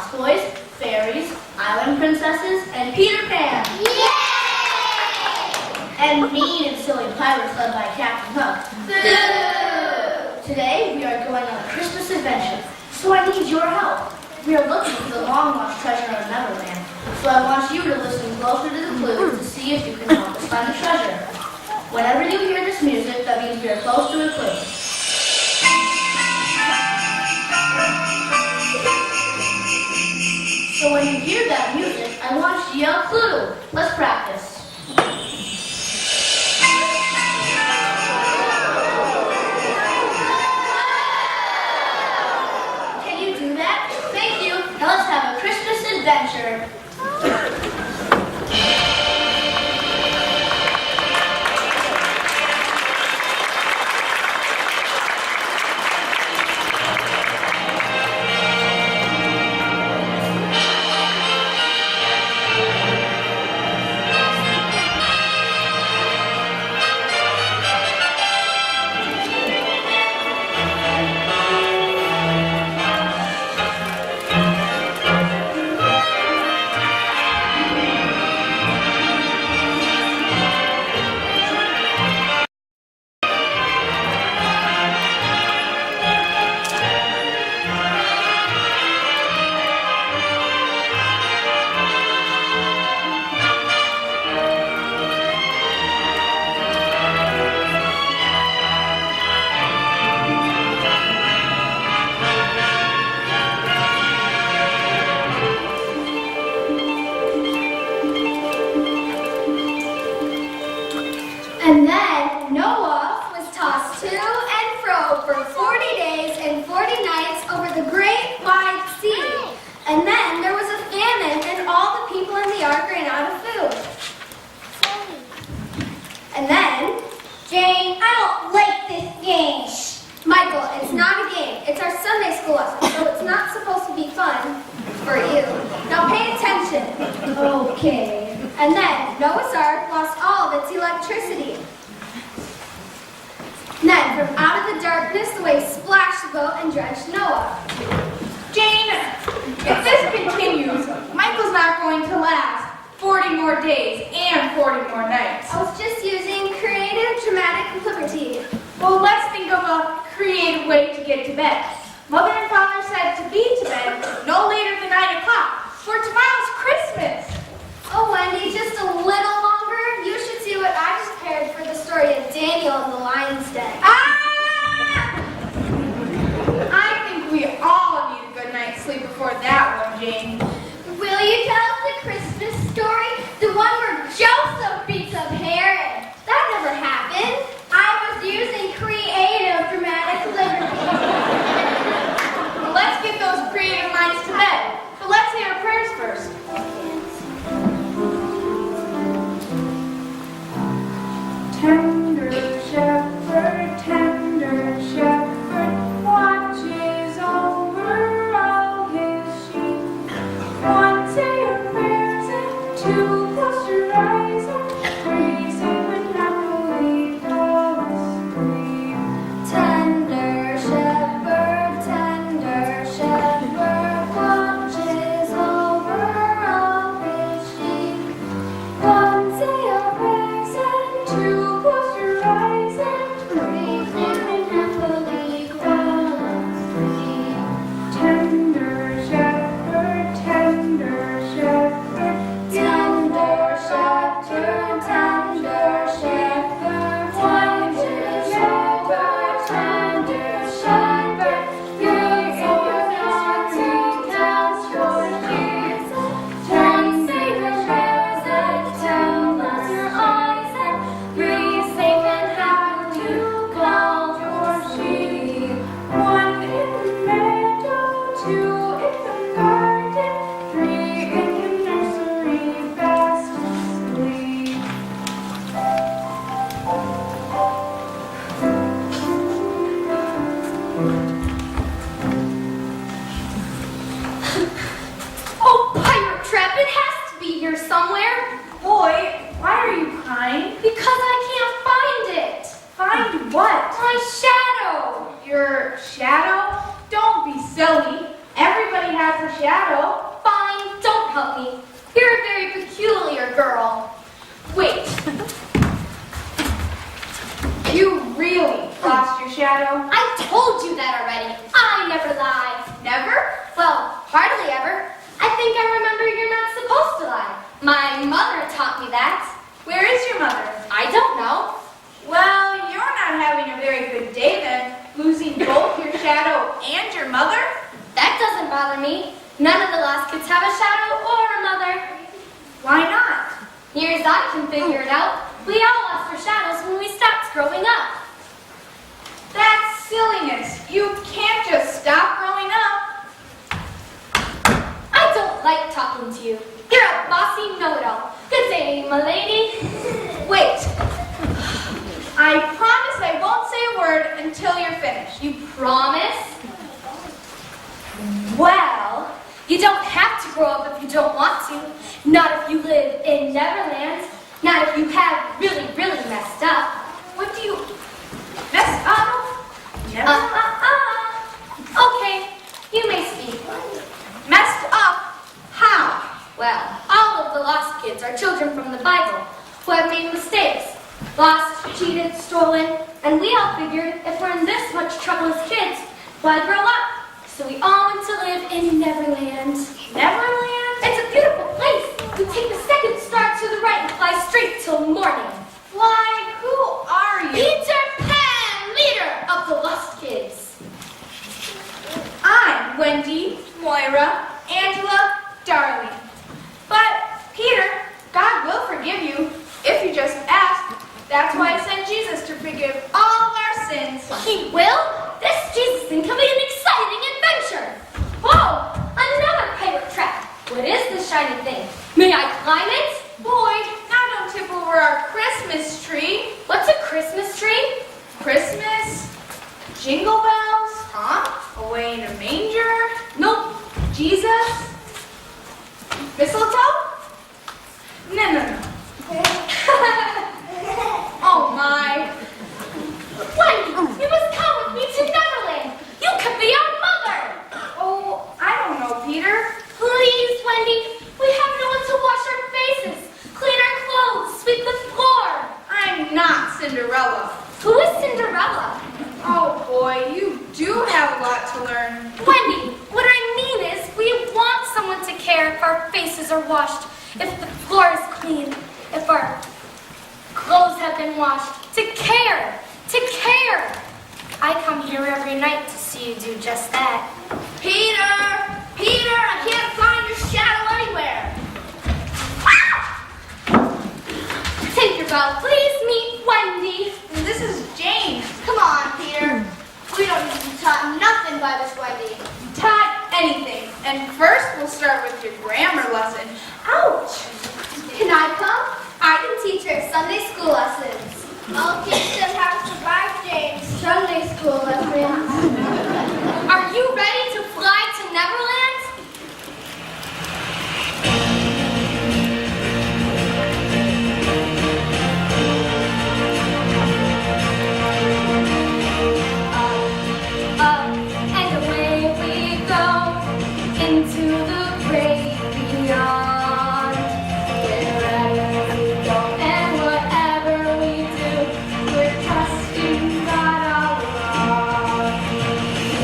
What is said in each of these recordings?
Lost Boys, Fairies, Island Princesses, and Peter Pan. Yay! And mean and silly pirates led by Captain Hook. Boo! Today we are going on a Christmas adventure, so I need your help. We are looking for the long-lost treasure of Neverland, so I want you to listen closer to the clues to see if you can help us find the treasure. Whenever you hear this music, that means we are close to a clue. So when you hear that music, I want you to yell clue. Let's practice. Can you do that? Thank you. Now let's have a Christmas adventure. And then Noah was tossed to and fro for 40 days and 40 nights over the great wide sea. And then there was a famine and all the people in the ark ran out of food. And then, Jane, I don't like this game. Shh. Michael, it's not a game. It's our Sunday school lesson, so it's not supposed to be fun for you. Now pay attention. Okay. And then Noah's Ark lost all of its electricity. Then, from out of the darkness, the waves splashed the boat and drenched Noah. Jane, if this continues, Michael's not going to last 40 more days and 40 more nights. I was just using creative, dramatic liberty. Well, let's think of a creative way to get to bed. Mother and Father said to be to bed no later than 9 o'clock, for tomorrow's Christmas. Oh, Wendy, just a little longer? You should see what I just prepared for the story of Daniel and the lion's den. Ah! I think we all need a good night's sleep before that one, Jane. Will you tell us the Christmas story? The one where Joseph beats up Herod? That never happened. I was using creative, dramatic liberty. Well, let's get those creative minds to bed. But let's say our prayers first. Tender shepherd, watches over all his sheep. One say your prayers and two close your eyes and three say when happily fall asleep. Tender shepherd, watches over all his sheep. One say your prayers and two close your eyes and three say when happily fall asleep. Tender shepherd, My shadow! Your shadow? Don't be silly. Everybody everybody has a shadow. Fine, don't help me. You're a very peculiar girl. Wait. You really lost your shadow? I told you that already. I never lie. Never? Well, hardly ever. I think I remember you're not supposed to lie. My mother taught me that. Where is your mother? I don't know. Well, you're not having a very good day then, losing both your shadow and your mother. That doesn't bother me. None of the lost kids have a shadow or a mother. Why not? Near as I can figure it out, we all lost our shadows when we stopped growing up. That's silliness. You can't just stop growing up. I don't like talking to you. You're a bossy know-it-all. Good day, my lady. Wait. I promise I won't say a word until you're finished. You promise? Well, you don't have to grow up if you don't want to. Not if you live in Neverland. Not if you have really, really messed up. What do you mess up? Never. Okay, you may speak. Messed up? How? Well, all of the lost kids are children from the Bible who have made mistakes. Lost, cheated, stolen, and we all figured if we're in this much trouble as kids, why grow up? So we all went to live in Neverland. Neverland? It's a beautiful place. You take the second star to the right and fly straight till morning. Why, who are you? Peter Pan, leader of the lost kids. I'm Wendy, Moira, Angela, Darling. But, Peter, God will forgive you if you just ask. That's why I sent Jesus to forgive all of our sins. He will? This Jesus thing can be an exciting adventure. Whoa, another pirate trap. What is this shiny thing? May I climb it? Boy, now don't tip over our Christmas tree. What's a Christmas tree? Christmas? Jingle bells? Huh? Away in a manger? Nope. Jesus? Mistletoe? No. Oh my. Wendy, you must come with me to Neverland. You could be our mother. Oh, I don't know, Peter. Please, Wendy. We have no one to wash our faces, clean our clothes, sweep the floor. I'm not Cinderella. Who is Cinderella? Oh boy, you do have a lot to learn. Wendy, what I mean is we want someone to care if our faces are washed, if the floor is clean, if our clothes have been washed. To care. I come here every night to see you do just that. Peter, I can't find your shadow anywhere. Tinkerbell, please meet Wendy. This is James. Come on, Peter. We don't need to be taught nothing by this Wendy. Taught anything. And first we'll start with your grammar lesson. Ouch. Can I come? I can teach her Sunday school lessons. I'll teach them how to survive, James. Sunday school lessons. Are you ready to fly to Neverland? And away we go into the great beyond. Wherever we go and whatever we do, we're trusting God all along.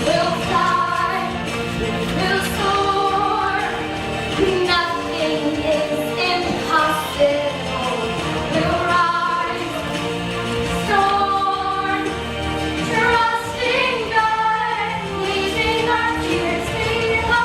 We'll fly, we'll soar. Nothing is impossible. We'll rise, soar, trusting God, leaving our fears behind.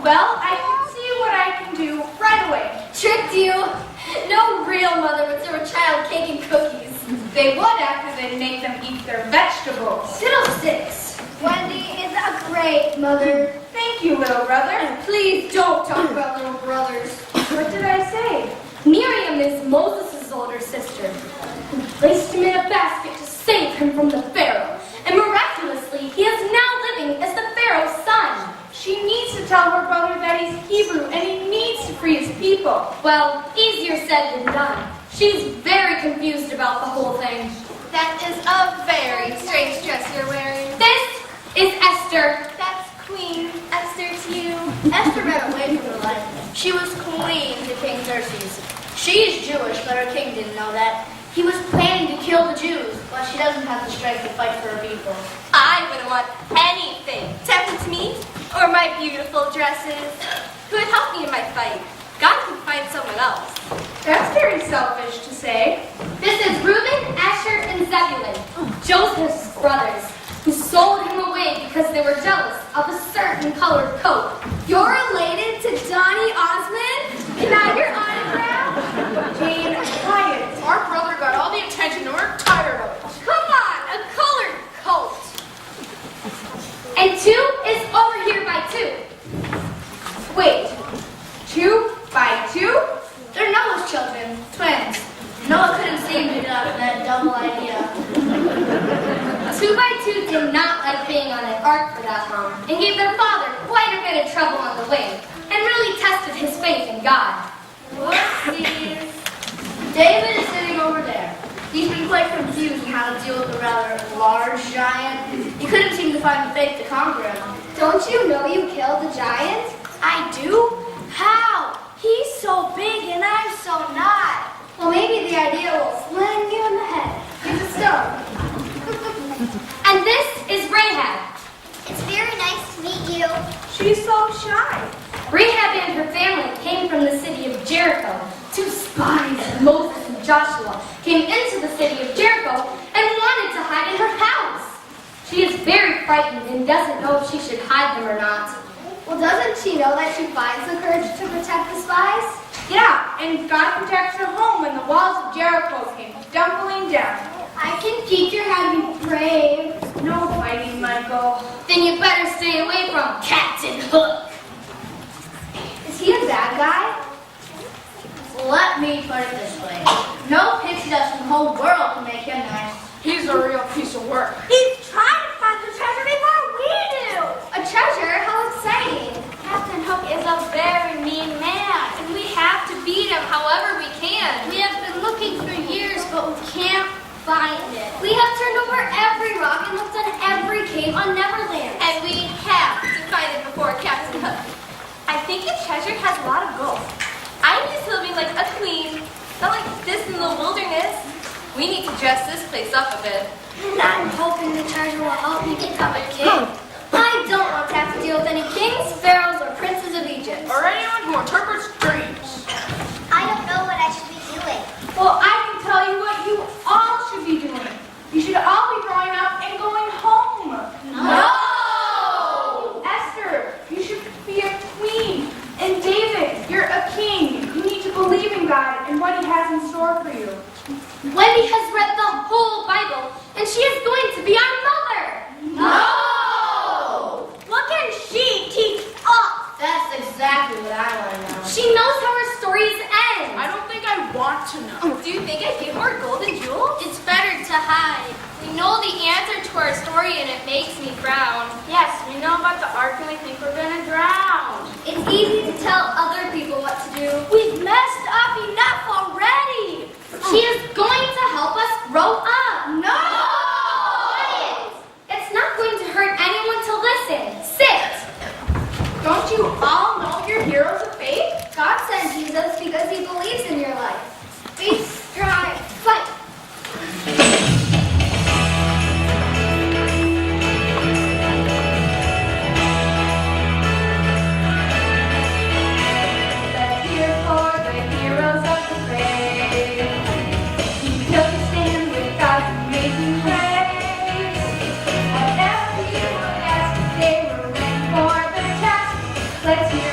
Well, I can see what I can do right away. Tricked you. No real mother would serve a child cake and cookies. They would after they make them eat their vegetables. Fiddlesticks. Wendy is a great mother. Thank you, little brother. Please don't talk about little brothers. What did I say? Miriam is Moses' older sister, who placed him in a basket to save him from the Pharaoh. And miraculously, he is now living as the Pharaoh's son. She needs to tell her brother that he's Hebrew and he needs to free his people. Well, easier said than done. She's very confused about the whole thing. That is a very strange dress you're wearing. This is Esther. That's Queen Esther to you. Esther ran away from her life. She was queen to King Xerxes. She is Jewish, but her king didn't know that. He was planning to kill the Jews, but she doesn't have the strength to fight for her people. I wouldn't want anything to happen to me or my beautiful dresses. Who would help me in my fight? God can find someone else. That's very selfish to say. This is Reuben, Asher, and Zebulun, Joseph's brothers, who sold him away because they were jealous of a certain colored coat. You're related to Donny Osmond? Can I have your autograph? Jane, quiet. Our brother got all the attention and we're tired of it. Come on, a colored coat. And 2 is over here by 2. Wait. 2 by 2? They're Noah's children, twins. Noah couldn't seem to get out of that double idea. 2 by 2 did not like being on an ark for that long and gave their father quite a bit of trouble on the way and really tested his faith in God. Whoopsies. David is sitting over there. He's been quite confused on how to deal with a rather large giant. He couldn't seem to find the faith to conquer him. Don't you know you killed the giant? I do? How? He's so big and I'm so not. Well, maybe the idea will slam you in the head. Here's a stone. And this is Rahab. It's very nice to meet you. She's so shy. Rahab and her family came from the city of Jericho. 2 spies, Moses and Joshua, came into the city of Jericho and wanted to hide in her house. She is very frightened and doesn't know if she should hide them or not. Well, doesn't she know that she finds the courage to protect the spies? Yeah, and God protects her home when the walls of Jericho came tumbling down. I can teach her how to be brave. No fighting, Michael. Then you better stay away from Captain Hook. Is he a bad guy? Let me put it this way. No pixie dust in the whole world can make him nice. He's a real piece of work. He's trying to find the treasure before we do. A treasure? How exciting. Captain Hook is a very mean man, and we have to beat him however we can. We have been looking for years, but we can't find it. We have turned over every rock and looked in every cave on Neverland. And we have to find it before Captain Hook. I think the treasure has a lot of gold. I'm used to living like a queen, not like this in the wilderness. We need to dress this place up a bit. And I'm hoping the treasure will help me become a king. I don't want to have to deal with any kings, pharaohs, or princes of Egypt. Or anyone who interprets dreams. I don't know what I should be doing. Well, I can tell you what you all should be doing. You should all be growing up and going home. No! Esther, you should be a queen. And David, you're a king. You need to believe in God and what he has in store for you. Wendy has read the whole Bible, and she is going to be our mother. No! What can she teach us? That's exactly what I want to know. She knows how her stories end. I don't think I want to know. Do you think I give her golden jewels? It's better to hide. We know the answer to our story and it makes me frown. Yes, we know about the ark and we think we're going to drown. It's easy to tell other people what to do. We've messed up enough already. She is going to help us grow up. No! Quiet. It's not going to hurt anyone to listen. Sit. Don't you all know you're heroes of faith? God sent Jesus because he believes in your life. Be strong. Fight. Let's hear for the heroes of the faith. He took a stand with God's amazing grace. Whatever you were asked, they were ready for the task. Let's hear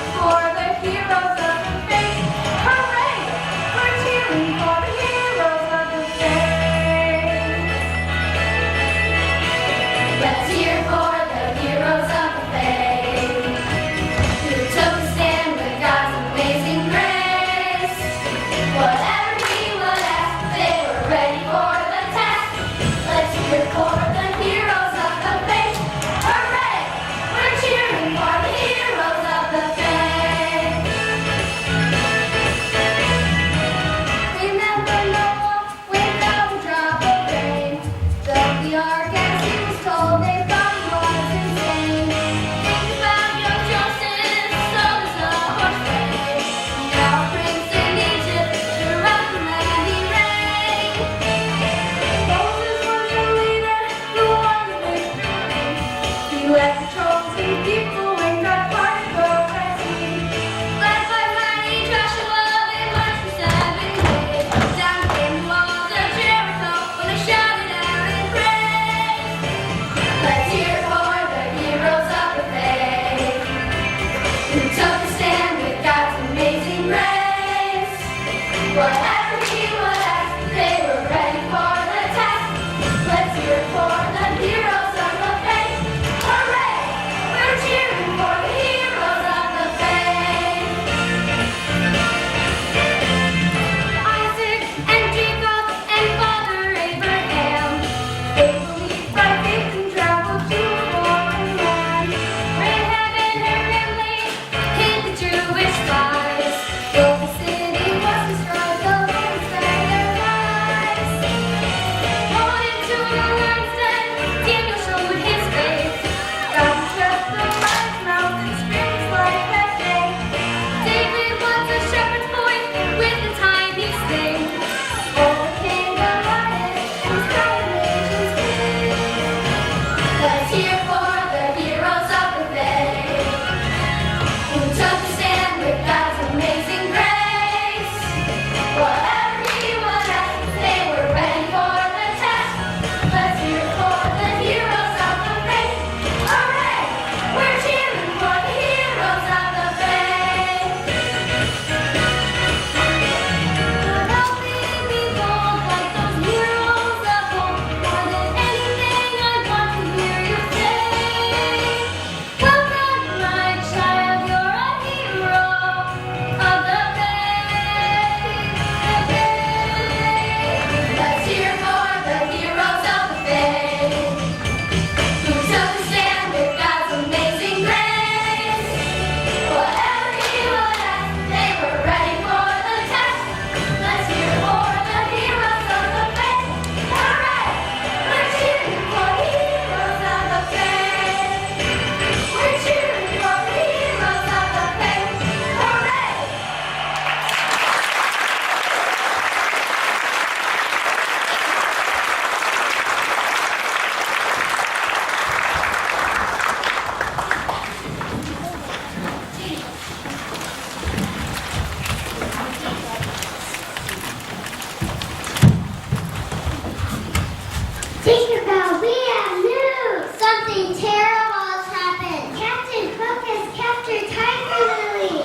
Who took a stand with God's amazing grace. Whatever he would ask, they were ready for the task. Let's hear it for the heroes of the faith. Hooray! We're cheering for the heroes of the faith. Isaac and Jacob and Father Abraham, they believed by faith and traveled to a foreign land. Rahab and her family hid the Jewish spies. Though the city was destroyed, the Lord spared their lives. Going into the lion's den, Daniel showed his faith. God shut the lion's mouth and screams like that day. David was a shepherd's boy with a tiny sting. Overcame the lion and nation's king. Let's hear for the heroes of the faith. Who took a stand with God's amazing grace. Whatever he would ask, they were ready for the task. Let's hear for the heroes of the faith. Hooray! We're cheering for the heroes of the faith. Help me be bold like those heroes of old. More than anything, I want to hear you say, welcome, my child, you're a hero of the faith. Let's hear for the heroes of the faith. Who took a stand with God's amazing grace. Whatever he would ask, they were ready for the task. Let's hear for the heroes of the faith. Hooray! We're cheering for the heroes of the faith. We're cheering for the heroes of the faith. Hooray! Tinkerbell, we have news! Something terrible has happened. Captain Hook has captured Tiger Lily.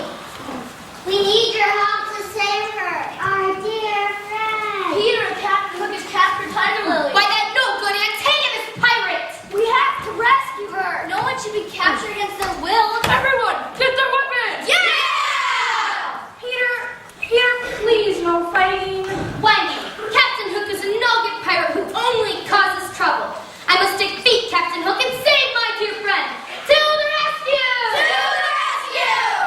We need your help to save her, our dear friend. Peter, Captain Hook has captured Tiger Lily. Why, that no good antagonist pirate! We have to rescue her. No one should be captured against their will. Everyone, get their weapons. Yeah! Peter, please, no fighting. Wendy, Captain Hook is a no-good pirate who only causes trouble. I must defeat Captain Hook and save my dear friend. To the rescue! To the rescue!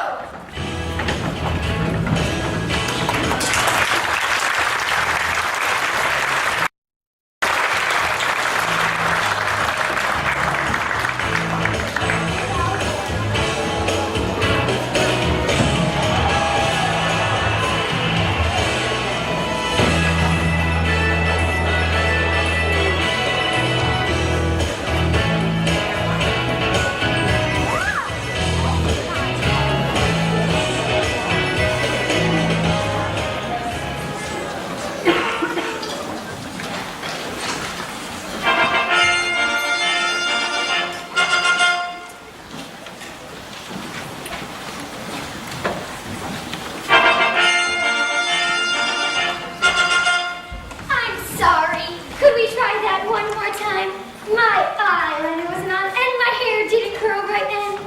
I'm sorry. Could we try that one more time? My eyeliner wasn't on and my hair didn't curl right then.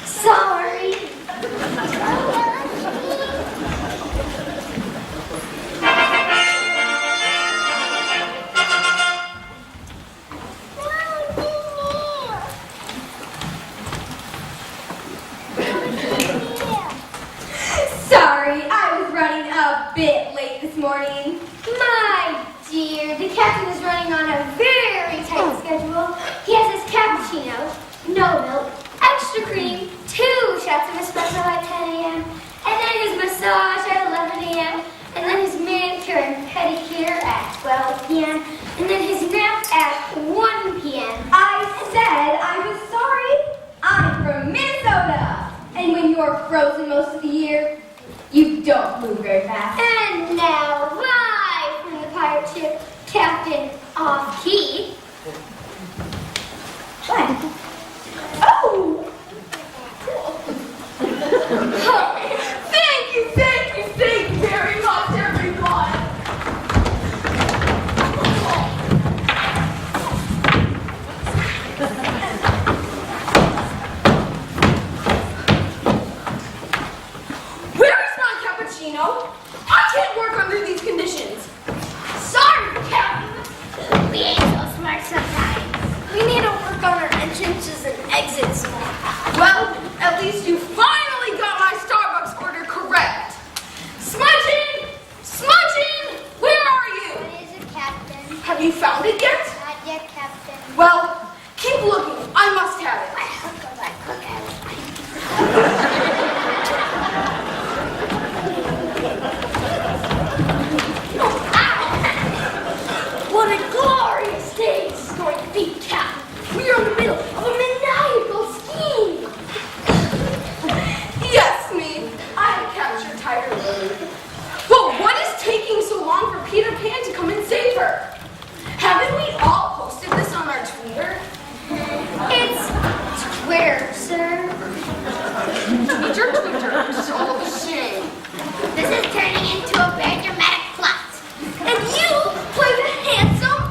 Sorry. Sorry, I was running a bit late this morning. My dear, the captain is running on a very tight schedule. He has his cappuccino, no milk, extra cream, 2 shots of espresso at 10 a.m., and then his massage at 11 a.m., and then his manicure and pedicure at 12 p.m., and then his nap at 1 p.m. I said I was sorry. I'm from Minnesota. And when you're frozen most of the year, you don't move very fast. And now, live from the pirate ship, Captain Off-Key. What? Oh! Thank you very much, everyone. Where is my cappuccino? I can't work under these conditions. Sorry, Captain. We ain't so smart sometimes. We need to work on our entrances and exits more. Well, at least you finally got my Starbucks order correct. Smudging! Smudging! Where are you? What is it, Captain? Have you found it yet? Not yet, Captain. Well, keep looking. I must have it. I look at it. What a glorious day this is going to be, Captain. We are in the middle of a maniacal scheme. Yes, me. I captured Tiger Lily. But what is taking so long for Peter Pan to come and save her? Haven't we all posted this on our Twitter? It's Twitter, sir. Twitter. It's all the same. This is turning into a very dramatic plot. And you play the handsome,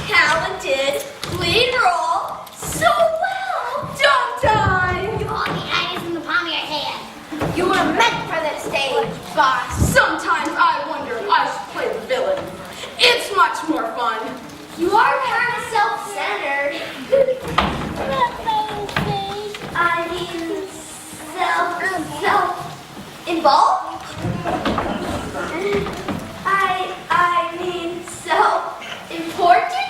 talented lead role so well. Don't die. You hold the eyes in the palm of your hand. You were meant for this stage, boss. Sometimes I wonder if I should play the villain. It's much more fun. You are kind of self-centered. I mean, self-involved? I mean, self-important?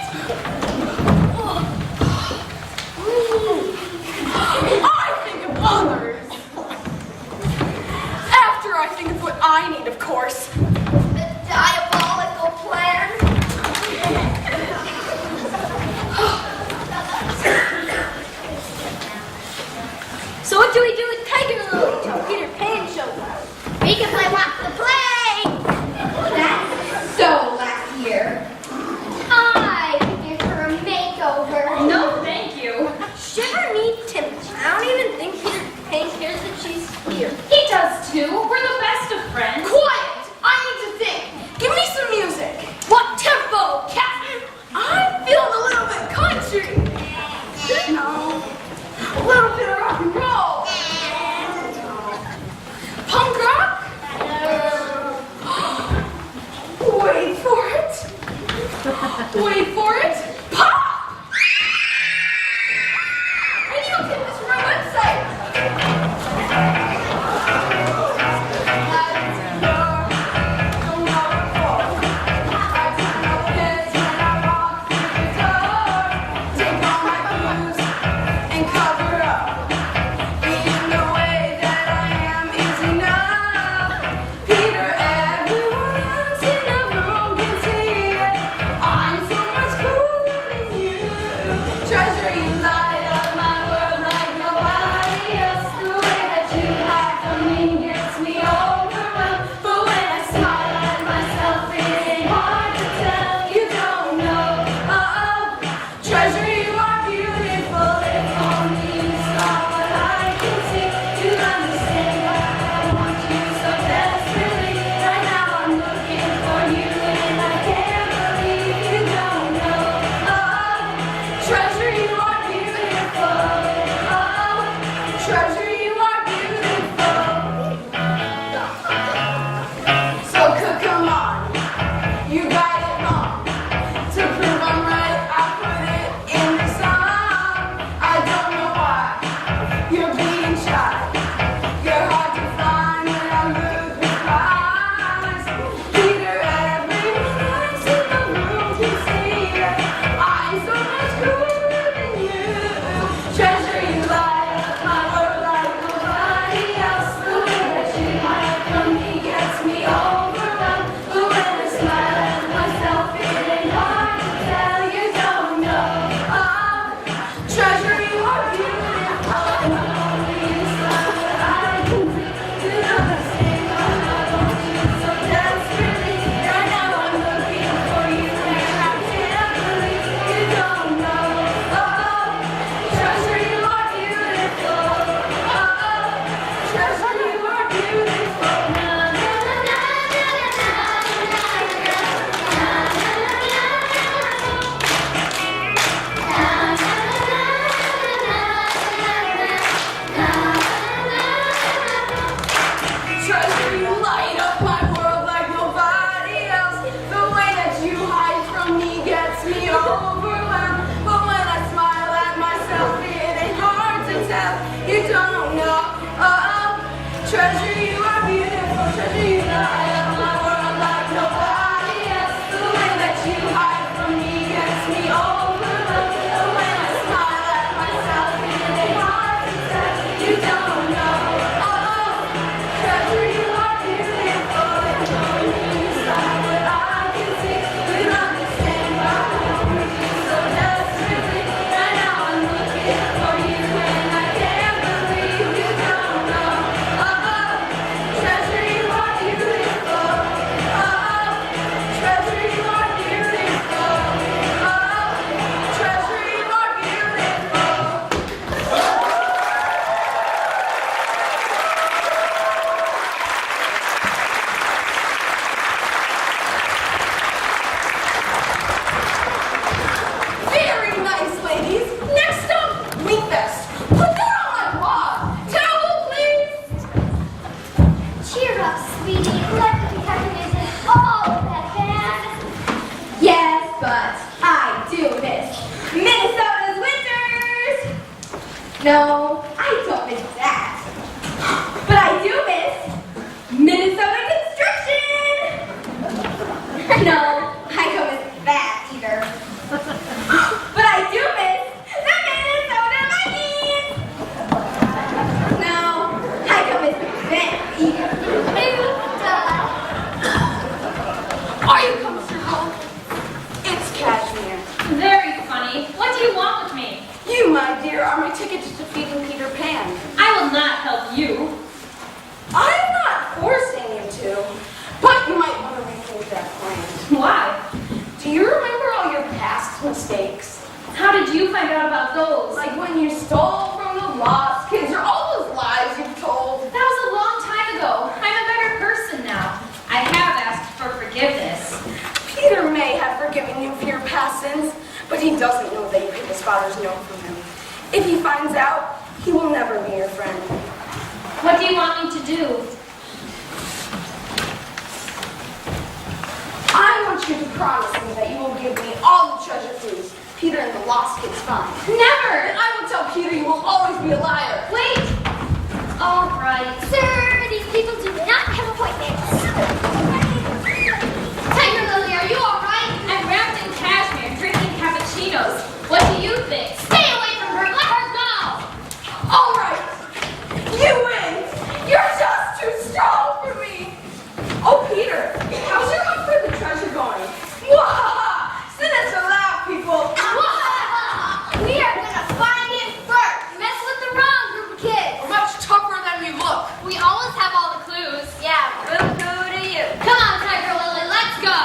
I think of others. After I think of what I need, of course. The diabolical plan? So what do we do with Tiger Lily till Peter Pan shows up? We can play Walk the Play. That's so last year. I could give her a makeover. No, thank you. Shiver me timbers. I don't even think Peter Pan cares that she's here. He does too. We're the best of friends. Quiet! I need to think. Give me some music. What tempo, Captain? I'm feeling a little bit country. No. A little bit of rock and roll. Punk rock? Wait for it. Wait for it. Pop! Video tip is from our website. Treasure, you are beautiful. Treasure, you light up my world like nobody else. The way that you hide from me gets me overwhelmed. The way I smile at myself, feeling hard to tell. You don't know. Oh, treasure, you are beautiful. And knowing you inside what I can see, you understand my memory so desperately. Right now I'm looking for you, and I can't believe you don't know. Oh, treasure, you are beautiful. Oh, treasure, you are beautiful. Oh, treasure, you are beautiful. Very nice, ladies. Next up, Winkfest. Put that on my blog. Towel, please. Cheer up, sweetie. Life with detective isn't all that bad. Yes, but I do miss Minnesota's winters. No, I don't miss that. But I do miss Minnesota construction. No, I don't miss that either. But I do miss the Minnesota Vikings. No, I don't miss them either. Are you comfortable? It's Cashmere. Very funny. What do you want with me? You, my dear, are my ticket to defeating Peter Pan. I will not help you. I'm not forcing you to, but you might want to rethink that plan. Why? Do you remember all your past mistakes? How did you find out about those? Like when you stole from the lost kids, or all those lies you've told? That was a long time ago. I'm a better person now. I have asked for forgiveness. Peter may have forgiven you for your past sins, but he doesn't know that you hid his father's note from him. If he finds out, he will never be your friend. What do you want me to do? I want you to promise me that you will give me all the treasure clues Peter and the lost kids find. Never! And I will tell Peter you will always be a liar. Wait! All right. Sir, these people do not have appointments. Tiger Lily, are you all right? I'm wrapped in cashmere, drinking cappuccinos. What do you think? Stay away from her. Let her go. All right, you win. You're just too strong for me. Oh, Peter, how's your hunt for the treasure going? Wahaha! Send us a laugh, people. We are gonna find it first. Mess with the wrong group of kids. We're much tougher than we look. We always have all the clues. Yeah. Boo-hoo to you. Come on, Tiger Lily, let's go!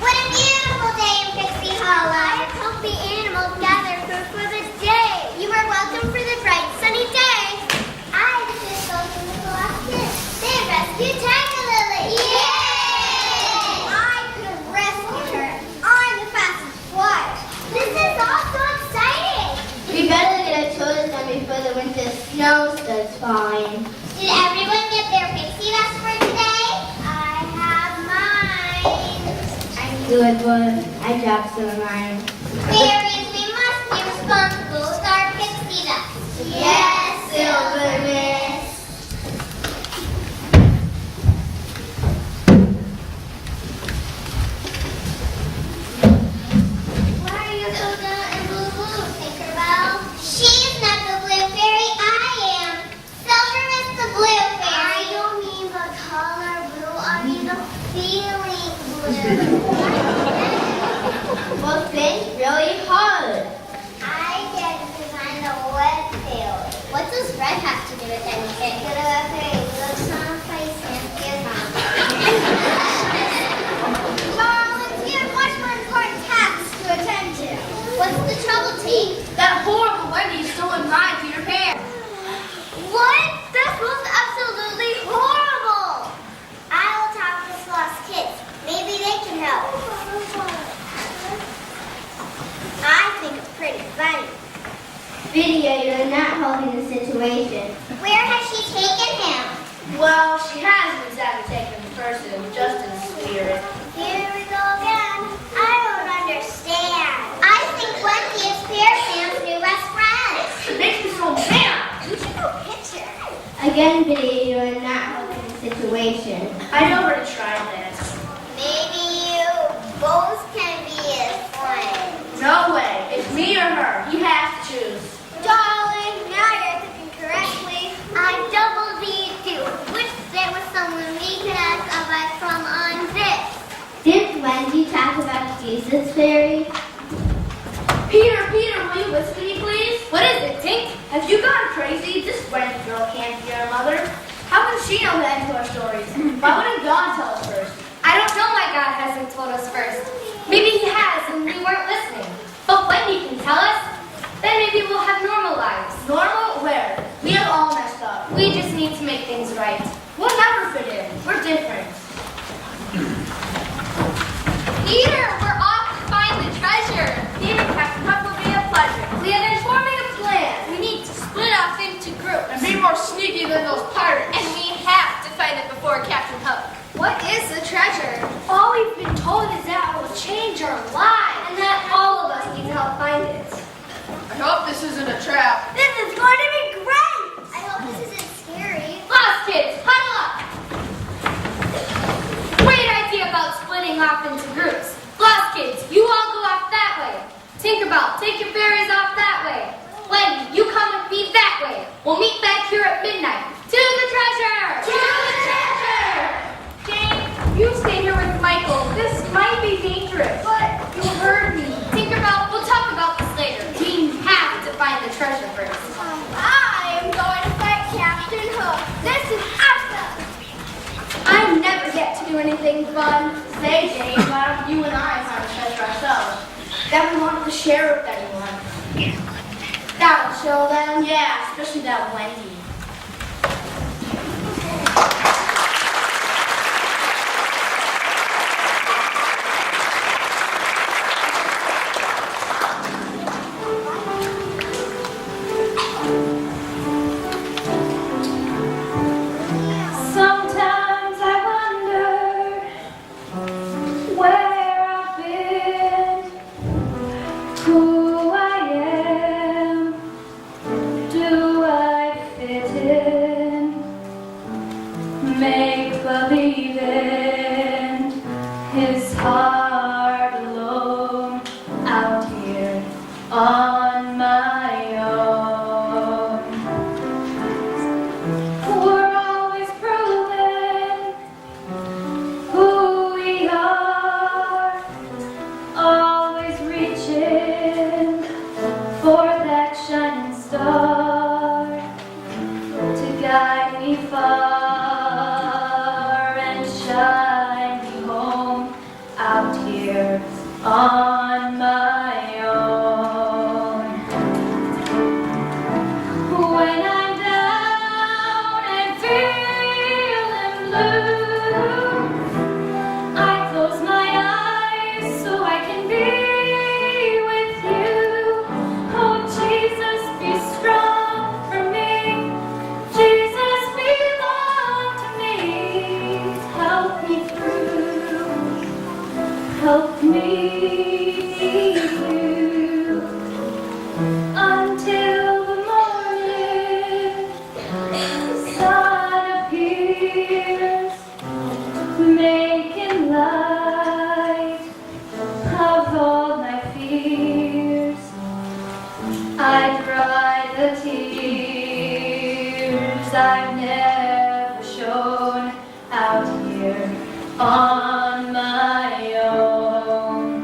What a beautiful day in Pixie Hollow. I hope the animals gather food for the day. You are welcome for the bright sunny day. I just welcome the lost kids. They rescued Tiger Lily. Yay! I could have rescued her. I'm the fastest flyer. This is all so exciting. We better get a tour of them before the winter snow starts falling. Did everyone get their pixie vest for today? I have mine. Good one. I dropped some of mine. Fairies, we must be responsible with our pixie dust. Yes, Silver Miss. Why are you so dumb and blue, Tinkerbell? She's not the blue fairy, I am. Silver Miss the blue fairy. I don't mean the color blue, I mean the feeling blue. Well, think really hard. I get to find a wet fairy. What does red have to do with it? funny. Video, you're not helping the situation. Where has she taken him? Well, she hasn't exactly taken the person, just in spirit. Here we go again. I don't understand. I think Wendy is Pear Sam's new best friend. It makes me so mad. You should go picture. Again, Video, you're not helping the situation. I already tried that. Maybe you both can be his friends. No way. It's me or her. You have to choose. Darling, now you're thinking correctly. I double need to. Wish there was someone we could ask advice from on this. Didn't Wendy talk about Jesus Fairy? Peter, will you listen to me, please? What is it, Tink? Have you gone crazy? This Wendy girl can't be our mother. How can she know the end to our stories? Why wouldn't God tell us first? I don't know why God hasn't told us first. Maybe he has and we weren't listening. But when he can tell us, then maybe we'll have normal lives. Normal? Where? We have all messed up. We just need to make things right. We'll never fit in. We're different. Peter, we're off to find the treasure. Peter, Captain Hook will be a pleasure. We have been forming a plan. We need to split off into groups. And be more sneaky than those pirates. And we have to find it before Captain Hook. What is the treasure? All we've been told is that it will change our lives. And that all of us need to help find it. I hope this isn't a trap. This is going to be great! I hope this isn't scary. Lost kids, huddle up! Great idea about splitting off into groups. Lost kids, you all go off that way. Tinkerbell, take your fairies off that way. Wendy, you come with me that way. We'll meet back here at midnight. To the treasure! To the treasure! Jane, you stay here with Michael. This might be dangerous. But you heard me. Tinkerbell, we'll talk about this later. We have to find the treasure first. I am going to fight Captain Hook. This is awesome. I never get to do anything fun. Say, Jane, why don't you and I find the treasure ourselves? Then we wanted to share with anyone. That'll show them. Yeah, especially that Wendy. Sometimes I wonder where I've been, who I am, do I fit in, make believe in his heart alone, out here on my own. We're always proving who we are, always reaching for that shining star to guide me far and shine me home out here on my own. When I'm down and feeling blue, I close my eyes so I can be with you. Oh, Jesus, be strong for me. Jesus, belong to me. Help me through. Help me through until the morning sun appears, making light of all my fears. I dry the tears I've never shown out here on my own.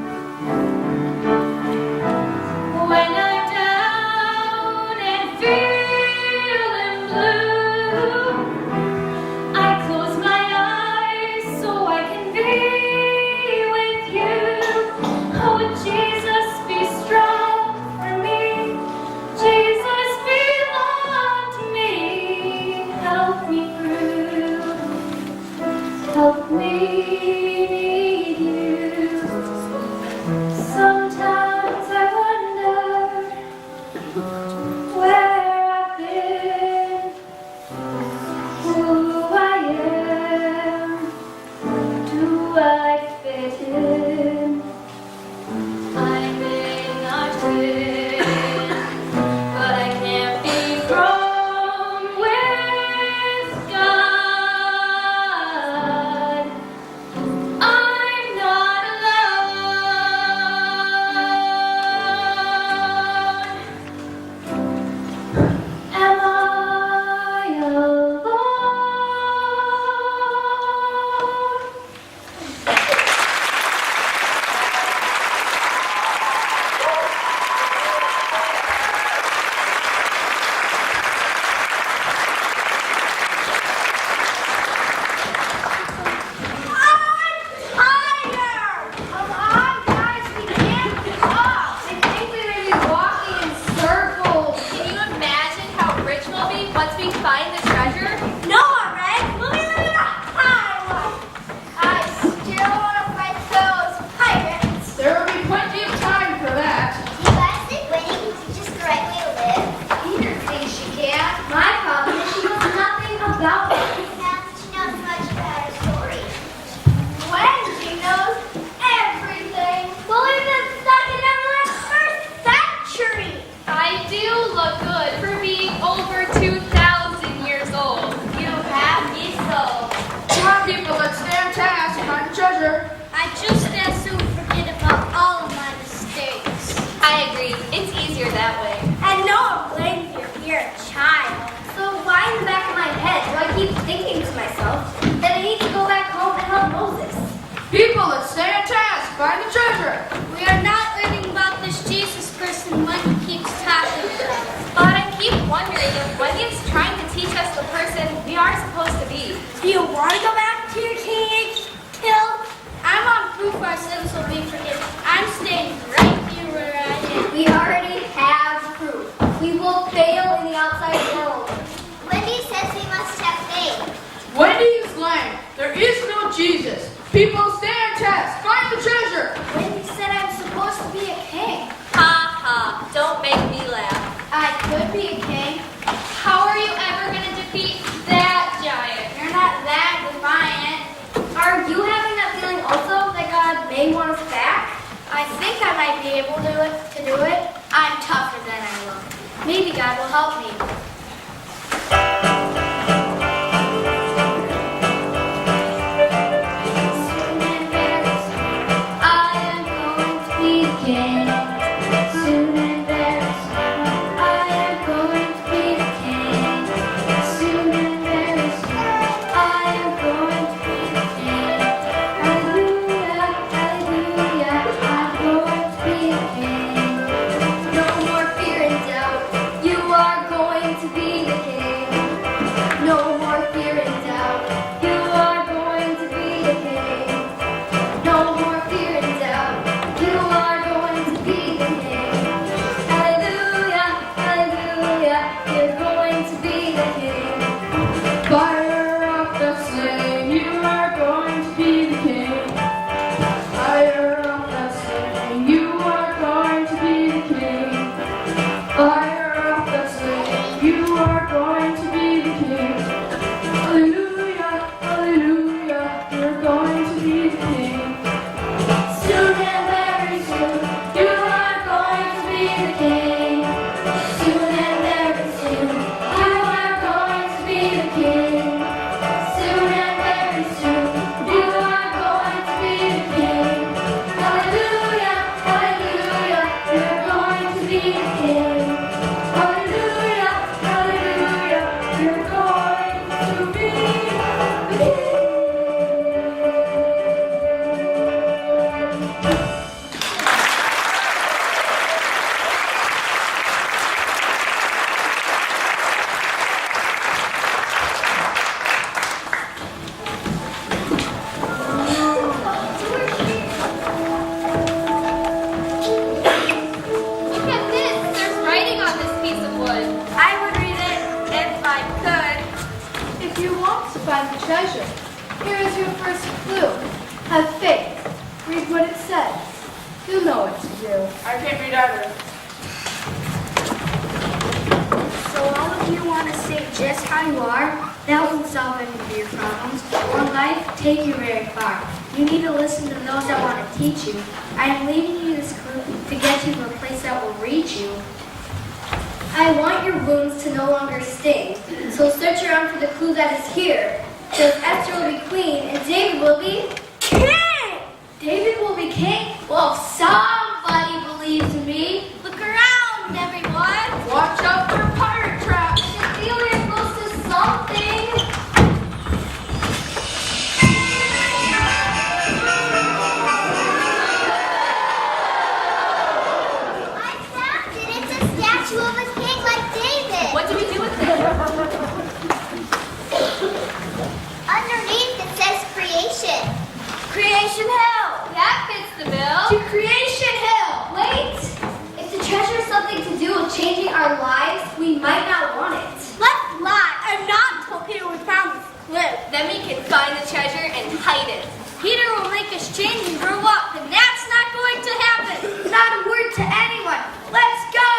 find the treasure. We are not learning about this Jesus person Wendy keeps talking about. But I keep wondering if Wendy is trying to teach us the person we are supposed to be. Do you want to go back to your teenage kill? I'm on proof our sins will be forgiven. I'm staying right here where I am. We already have proof. We will fail in the outside world. Wendy says we must have faith. Wendy is lying. There is no Jesus. People stand test. Find the treasure. Wendy said I'm supposed to be a king. Ha ha, don't make me laugh. I could be a king. How are you ever going to defeat that giant? You're not that defiant. Are you having that feeling also that God may want us back? I think I might be able to do it. I'm tougher than I look. Maybe God will help me. Soon and very soon, I am going to be the king. Soon and very soon, I am going to be the king. Soon and very soon, I am going to be the king. Hallelujah, hallelujah, I'm going to be the king. No more fear and doubt, you are going to be the king. No more fear and doubt, you are going to be the king. No more fear and doubt, you are going to be the king. Hallelujah, hallelujah, you're going to be the king. Fire up the flame. You are going to be the king. Fire up the flame. You are going to be the king. Fire up the flame. You are going to be the king. Hallelujah, hallelujah. You're going to be the king. Soon and very soon, you are going to be the king. Soon and very soon, you are going to be the king. Soon and very soon, you are going to be the king. Hallelujah, hallelujah, you're going to be the king. Hallelujah, hallelujah, you're going to be the king. Look at this, there's writing on this piece of wood. I would read it if I could. If you want to find the treasure, here is your first clue. Have faith. Read what it says. You'll know what to do. I can't read either. So all of you want to stay just how you are? That won't solve any of your problems or life take you very far. You need to listen to those that want to teach you. I am leaving you this clue to get you to a place that will reach you. I want your wounds to no longer sting, so search around for the clue that is here. Because Esther will be queen and David will be king! David will be king? Well, somebody believes in me. Look around, everyone. Watch out for pirate traps. I feel we're close to something. I found it. It's a statue of a king like David. What do we do with it? Underneath it says creation. Creation Hill. That fits the bill. To Creation Hill. Wait. If the treasure has something to do with changing our lives, we might not want it. Let's lie. I'm not until Peter we found this clue. Then we can find the treasure and hide it. Peter will make us change and grow up, and that's not going to happen. Not a word to anyone. Let's go.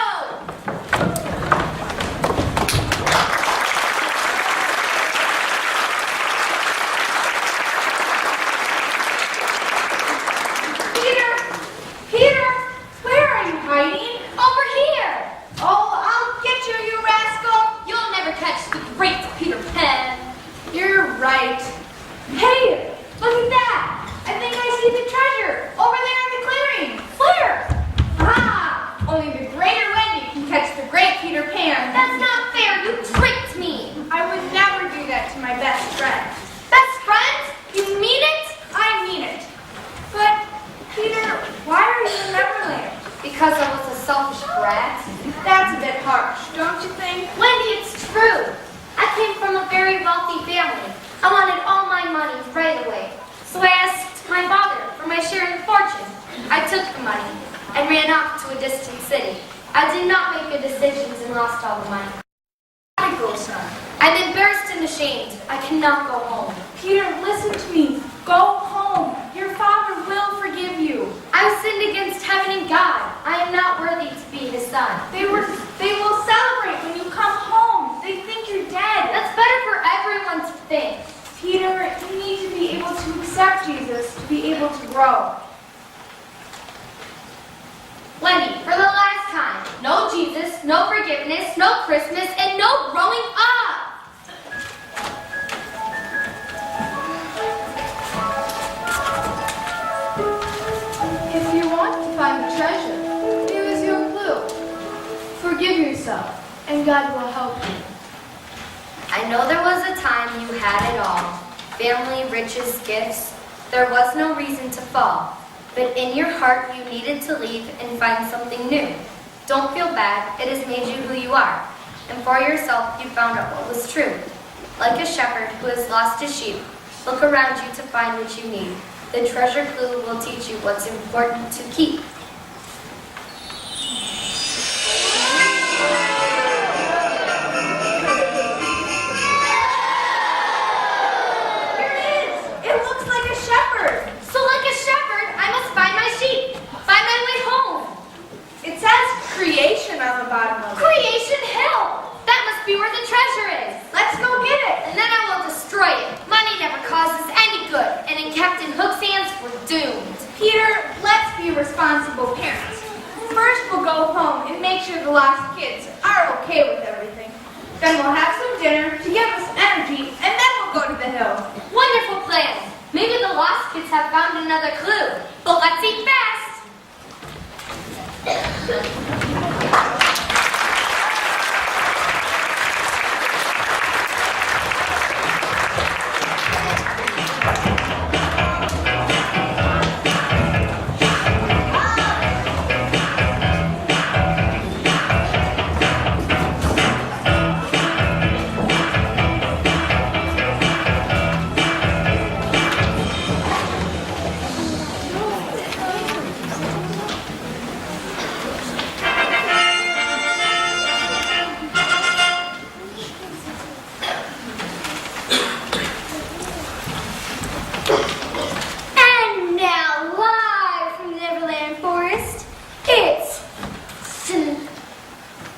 Peter, Peter, where are you hiding? Over here. Oh, I'll get you, you rascal. You'll never catch the great Peter Pan. You're right. Hey, look at that. I think I see the treasure because I was a selfish brat? That's a bit harsh, don't you think? Wendy, it's true. I came from a very wealthy family. I wanted all my money right away. So I asked my father for my share in the fortune. I took the money and ran off to a distant city. I did not make good decisions and lost all the money. I go, son. I'm embarrassed and ashamed. I cannot go home. Peter, listen to me. Go home. Your father will forgive you. I've sinned against heaven and God. I am not worthy to be his son. They will celebrate when you come home. They think you're dead. That's better for everyone to think. Peter, you need to be able to accept Jesus to be able to grow. Wendy, for the last time, no Jesus, no forgiveness, no Christmas, and no growing up. If you want to find the treasure, here is your clue. Forgive yourself, and God will help you. I know there was a time you had it all. Family, riches, gifts. There was no reason to fall. But in your heart, you needed to leave and find something new. Don't feel bad. It has made you who you are. And for yourself, you found out what was true. Like a shepherd who has lost his sheep, look around you to find what you need. The treasure clue will teach you what's important to keep. Creation on the bottom of it. Creation Hill! That must be where the treasure is. Let's go get it. And then I will destroy it. Money never causes any good, and in Captain Hook's hands, we're doomed. Peter, let's be responsible parents. First, we'll go home and make sure the lost kids are okay with everything. Then we'll have some dinner to give us energy, and then we'll go to the hill. Wonderful plan. Maybe the lost kids have found another clue. But let's eat fast.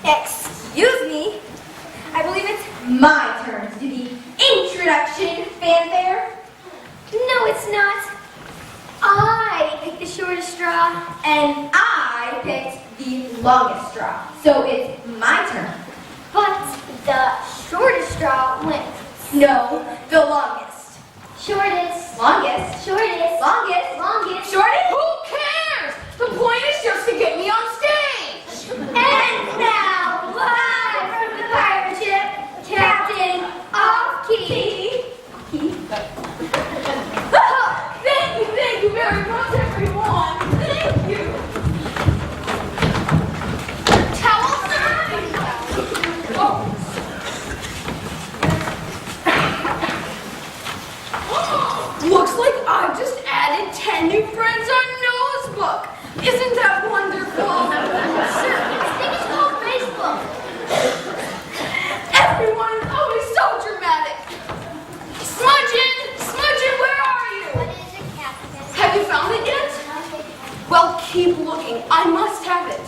Excuse me. I believe it's my turn to do the introduction fanfare. No, it's not. I picked the shortest straw, and I picked the longest straw. So it's my turn. But the shortest straw wins. No, the longest. Shortest. Longest. Shortest. Longest. Longest. Shortest. Who cares? The point is just to get me on stage. And now, live from the pirate ship, Captain Off-Key. Thank you very much, everyone. Thank you. Towel time. Looks like I've just added 10 new friends on Noah's book. Isn't that wonderful? Sir, I think it's called Facebook. Everyone is always so dramatic. Smudgeon, where are you? What is it, Captain? Have you found it yet? Well, keep looking. I must have it.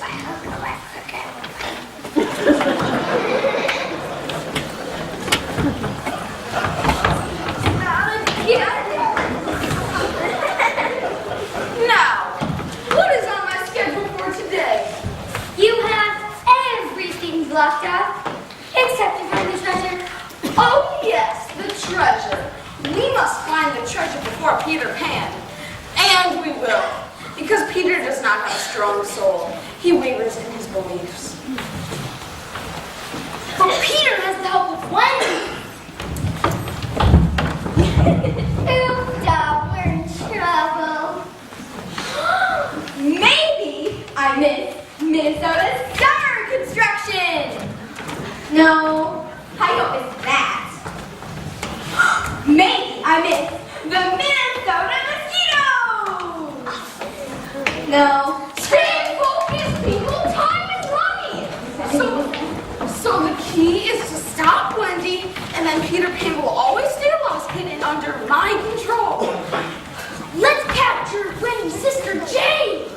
Now, what is on my schedule for today? You have everything blocked out, except to find the treasure. Oh yes, the treasure. We must find the treasure before Peter Pan. And we will. Because Peter does not have a strong soul. He wavers in his beliefs. But Peter has the help of Wendy. Oops, we're in trouble. Maybe I miss Minnesota's summer construction. No, I don't miss that. Maybe I miss the Minnesota mosquitoes. No. Stay focused, people. Time is running. So the key is to stop Wendy, and then Peter Pan will always stay lost, hidden under my control. Let's capture Wendy's sister Jane.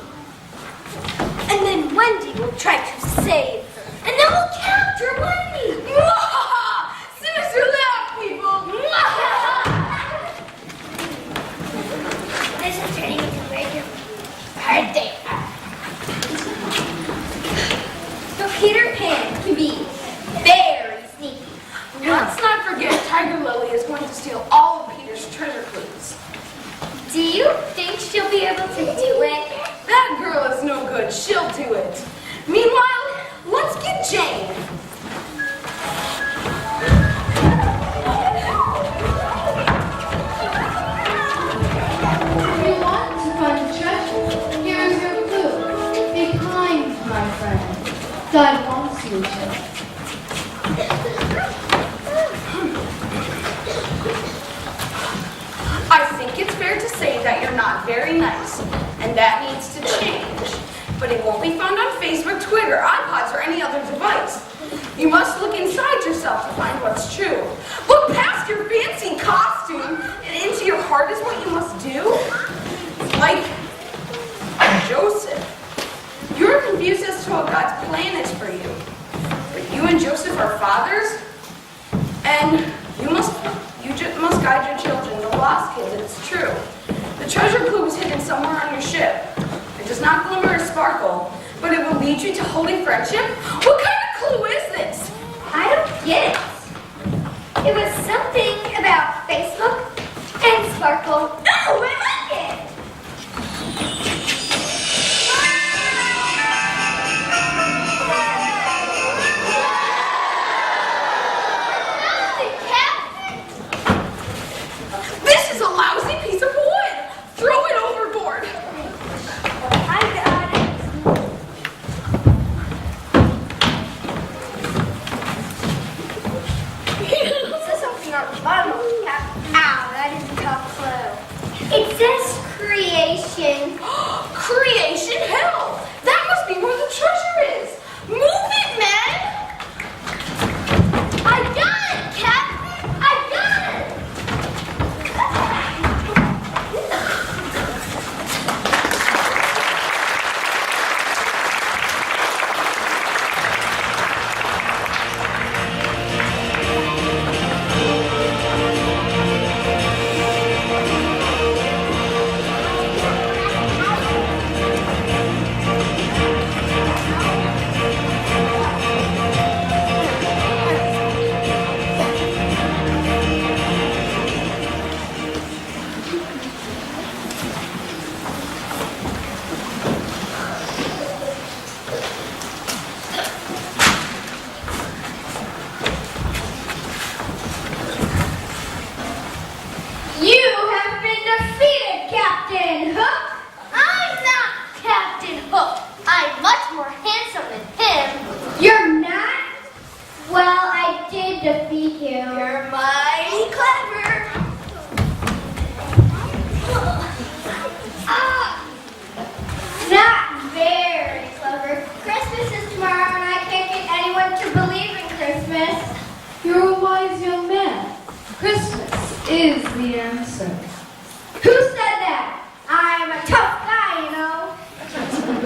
And then Wendy will try to save. And then we'll capture Wendy. Sinister laugh, people. This is turning into a very hard day. So Peter Pan can be very sneaky. Let's not forget Tiger Lily is going to steal all of Peter's treasure clues. Do you think she'll be able to do it? That girl is no good. She'll do it. Meanwhile, let's get Jane. If you want to find treasure, here is your clue. Be kind, my friend. God wants you to. I think it's fair to say that you're not very nice, and that needs to change. But it won't be found on Facebook, Twitter, iPods, or any other device. You must look inside yourself to find what's true. Look past your fancy costume, and into your heart is what you must do. Like Joseph. You're confused as to what God's plan is for you. But you and Joseph are fathers, and you must guide your children, the lost kids, it's true. The treasure clue is hidden somewhere on your ship. It does not glimmer or sparkle, but it will lead you to holy friendship. What kind of clue is this? I don't get it. It was something about Facebook and Sparkle. Oh, I like it! This is a lousy piece of wood. Throw it overboard. I got it. It says something on the bottom of the cap. Ow, that is a tough clue. It says creation. Creation hell. That must be where the treasure is. Move it, man. I got it, Captain! I got it! You have been defeated, Captain Hook! I'm not Captain Hook. I'm much more handsome than him. You're not? Well, I did defeat you. You're mighty clever. Not very clever. Christmas is tomorrow and I can't get anyone to believe in Christmas. You're a wise young man. Christmas is the answer. Who said that? I'm a tough guy, you know.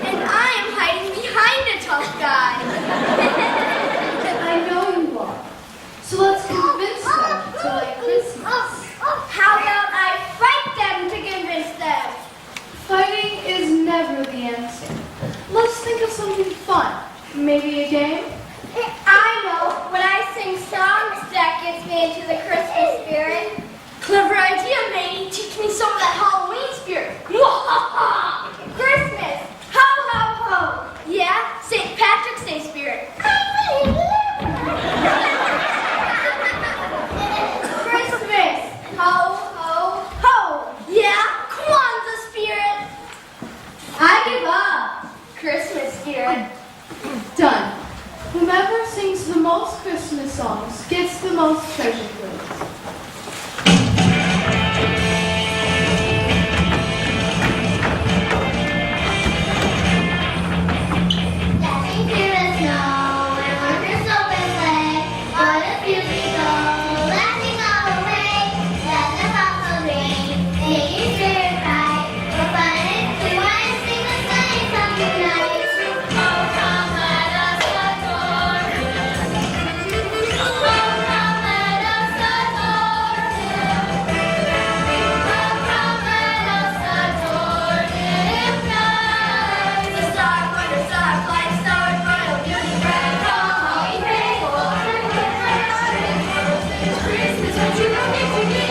And I am hiding behind a tough guy. I know you are. So let's convince them to like Christmas. How about I fight them to convince them? Fighting is never the answer. Let's think of something fun. Maybe a game? I know. When I sing songs, that gets me into the Christmas spirit. Clever idea, May. Teach me some of that Halloween spirit. Christmas! Ho, ho, ho! Yeah, St. Patrick's Day spirit. Christmas! Ho, ho, ho! Yeah, Kwanzaa spirit. I give up. Christmas spirit. Done. Whomever sings the most Christmas songs gets the most treasure clues. Dashing through the snow, and workers open sleigh. What a field we go, laughing all the way. Let the bobtails ring, making spirit bright. What fun it is to want to sing the sleigh song tonight. Oh, come let us adore Him. Oh, come let us adore Him. Oh, come let us adore Him Christ. The star, wonder star, flying star, royal beauty, bright. Come all ye faithful, Christmas, what you will get to me.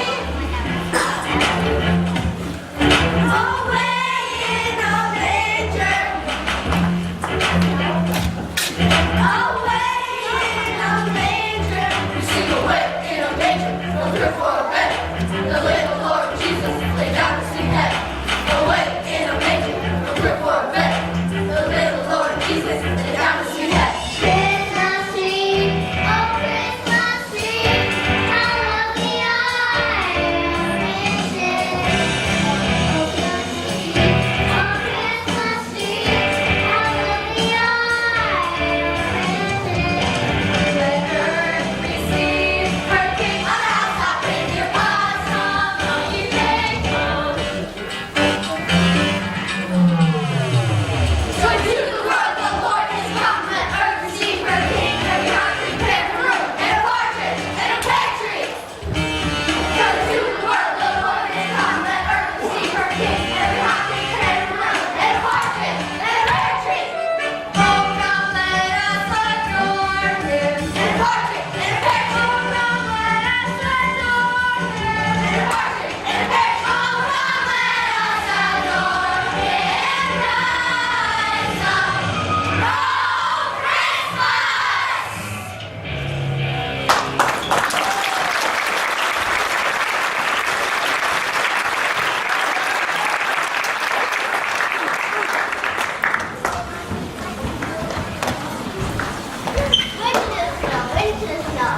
Away in a manger. Away in a manger. We sing away in a manger. No crib for a bed. The little Lord Jesus lay down to sleep head. Away in a manger. No crib for a bed. The little Lord Jesus lay down to sleep head. Christmas tree, oh Christmas tree, how lovely are your riches. Oh Christmas tree, how lovely are your riches. Let earth receive her King. On the housetop, raise your paws, come all ye faithful. Joy to the world, the Lord is come. Let earth receive her King. Every heart prepare for room, and a partridge, and a pear tree. Joy to the world, the Lord is come. Let earth receive her King. Every heart prepare for room, and a partridge, and a pear tree. Oh, come let us adore Him. And a partridge, and a pear tree. Oh, come let us adore Him. And a partridge, and a pear tree. Oh, come let us adore Him. Rise up, roll Christmas! Winter snow.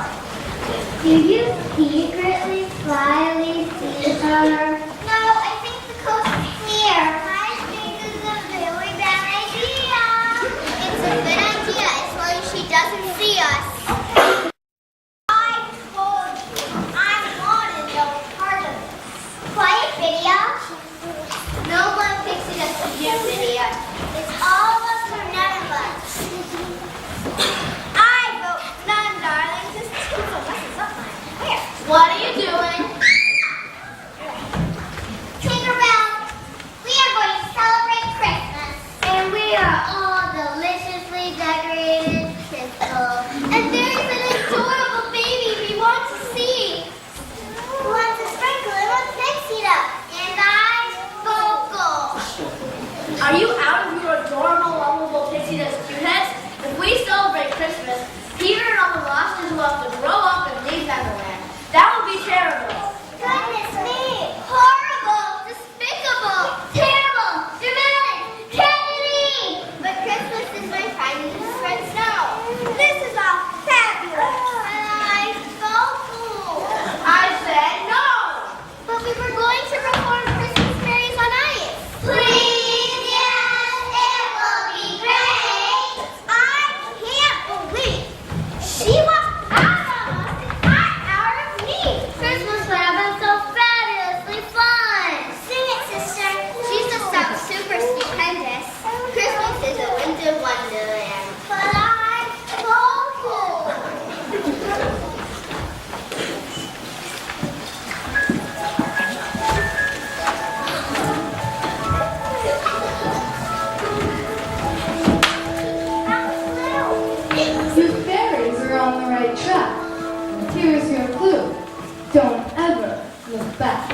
Do you secretly, slyly see her? No, I think the coast is clear. I think it's a really bad idea. It's a good idea as long as she doesn't see us. I told you, I wanted no part of it. Quiet, video. No one thinks it as a new video. It's all of us or none of us. I vote none, darling. This tinsel messes up my hair. What are you doing? Tinkerbell, we are going to celebrate Christmas. And we are all deliciously decorated, Crystal. And there's an adorable baby we want to see. Who wants to sprinkle and wants pixie dust? And I'm vocal. Are you out of your adorable, lovable pixie dust cute heads? If we celebrate Christmas, Peter and all the losses will have to grow up and leave Neverland. That would be terrible. Goodness me! Horrible! Despicable! Terrible! Dramatic! Kennedy! But Christmas is my finest friend Snow. This is all fabulous! I'm so cool! I said no! But we were going to perform Christmas fairies on ice. Please, yes, it will be great! I can't believe she walked out on us and got out of me. Christmas would have been so fabulously fun. Sing it, sister. She just sounds super stupendous. Christmas is a winter wonderland. But I'm so cool. You fairies are on the right track. Here's your clue. Don't ever look back.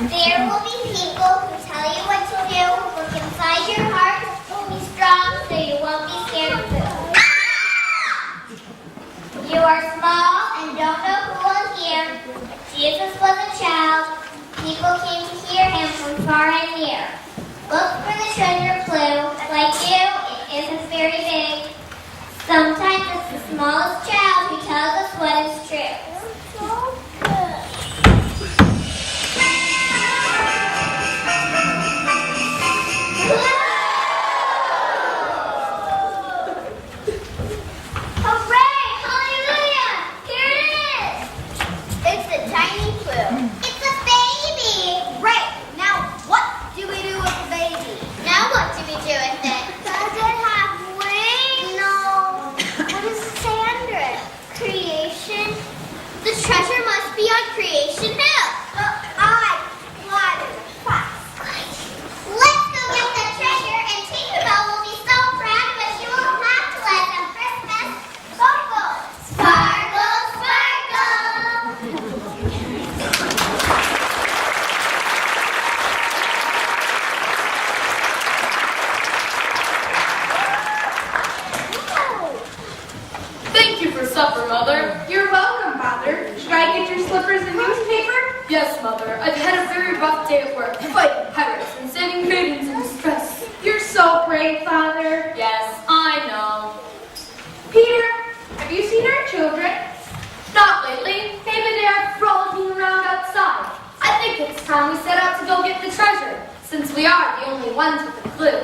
There will be people who tell you what to do. Look inside your heart. Be strong so you won't be scared of food. You are small and don't know who will hear. Jesus was a child. People came to hear him from far and near. Look for the treasure clue. Like you, it isn't very big. smallest child who tells us what is true. Hooray! Hallelujah! Here it is! It's a tiny clue. It's a baby! Right. Now, what do we do with the baby? Now what do we do with it? Does it have wings? No. What is Sandra? Creation? The treasure must be on Creation Hill. I lied in the class. Let's go get the treasure, and Tinkerbell will be so proud of us she won't have to let them Christmas. Sparkle! Sparkle, sparkle! Thank you for supper, Mother. You're welcome, Father. Should I get your slippers and newspaper? Yes, Mother. I've had a very rough day at work, fighting pirates and saving maidens in distress. You're so brave, Father. Yes, I know. Peter, have you seen our children? Not lately. Maybe they are frolicking around outside. I think it's time we set out to go get the treasure, since we are the only ones with a clue.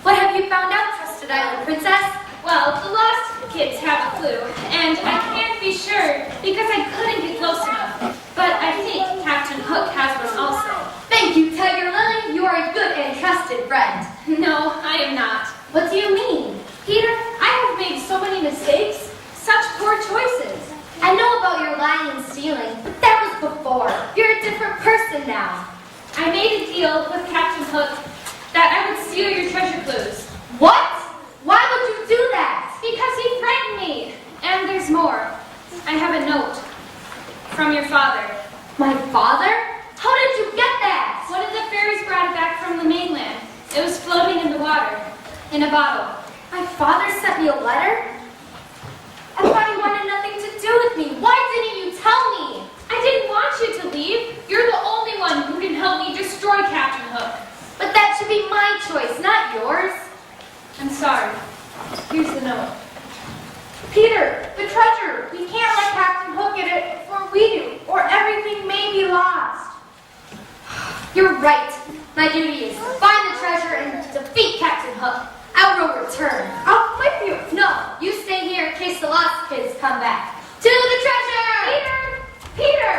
What have you found out, Trusted Island Princess? Well, the lost kids have a clue, and I can't be sure because I couldn't get close enough. But I think Captain Hook has one also. Thank you, Tiger Lily. You are a good and trusted friend. No, I am not. What do you mean? Peter, I have made so many mistakes, such poor choices. I know about your lying and stealing, but that was before. You're a different person now. I made a deal with Captain Hook that I would steal your treasure clues. What? Why would you do that? Because he threatened me. And there's more. I have a note from your father. My father? How did you get that? One of the fairies brought it back from the mainland. It was floating in the water, in a bottle. My father sent me a letter? I thought he wanted nothing to do with me. Why didn't you tell me? I didn't want you to leave. You're the only one who can help me destroy Captain Hook. But that should be my choice, not yours. I'm sorry. Here's the note. Peter, the treasure. We can't let Captain Hook get it before we do, or everything may be lost. You're right. My duty is to find the treasure and defeat Captain Hook. I will return. I'll flip you. No, you stay here in case the lost kids come back. To the treasure! Peter!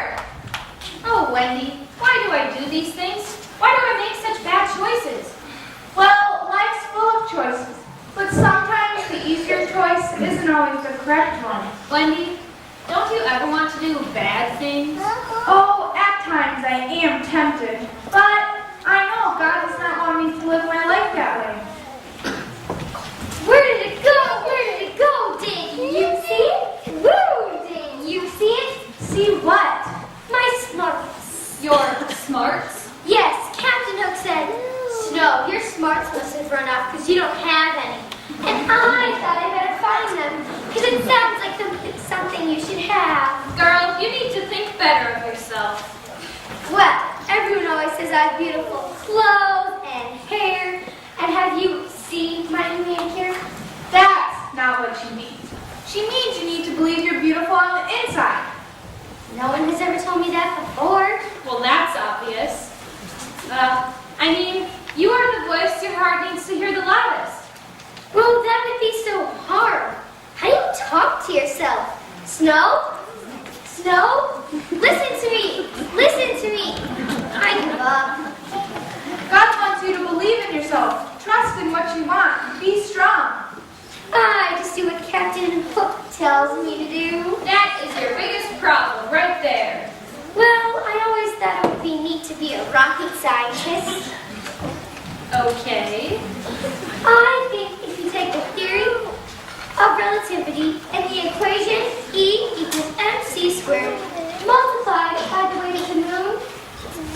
Oh, Wendy. Why do I do these things? Why do I make such bad choices? Well, life's full of choices, but sometimes the easier choice isn't always the correct one. Wendy, don't you ever want to do bad things? Oh, at times I am tempted, but I know God does not want me to live my life that way. Where did it go? Where did it go? Did you see it? Woo! Did you see it? See what? My smarts. Your smarts? Yes, Captain Hook said, Snow, your smarts must have run off because you don't have any. And I thought I better find them because it sounds like something you should have. Girl, you need to think better of yourself. Well, everyone always says I have beautiful clothes and hair. And have you seen my new manicure? That's not what she means. She means you need to believe you're beautiful on the inside. No one has ever told me that before. Well, that's obvious. I mean, you are the voice your heart needs to hear the loudest. Well, that would be so hard. How do you talk to yourself? Snow? Snow? Listen to me. Listen to me. I give up. God wants you to believe in yourself. Trust in what you want. Be strong. I just do what Captain Hook tells me to do. That is your biggest problem right there. Well, I always thought it would be neat to be a rocket scientist. Okay. I think if you take the theory of relativity and the equation E equals mc squared multiplied by the weight of the moon,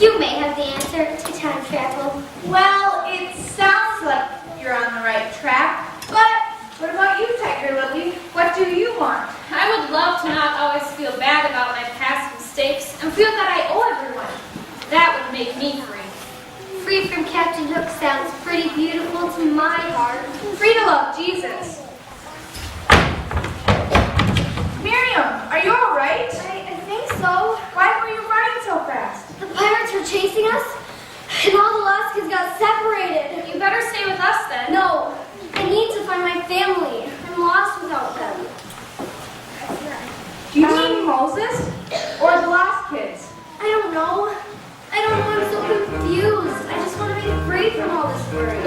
you may have the answer to time travel. Well, it sounds like you're on the right track, but what about you, Tiger Lily? What do you want? I would love to not always feel bad about my past mistakes and feel that I owe everyone. That would make me free. Free from Captain Hook sounds pretty beautiful to my heart. Free to love Jesus. Miriam, are you all right? I think so. Why were you running so fast? The pirates were chasing us, and all the lost kids got separated. You better stay with us then. No, I need to find my family. I'm lost without them. Do you mean Moses? Or the lost kids? I don't know. I'm so confused. I just want to be free from all this worry.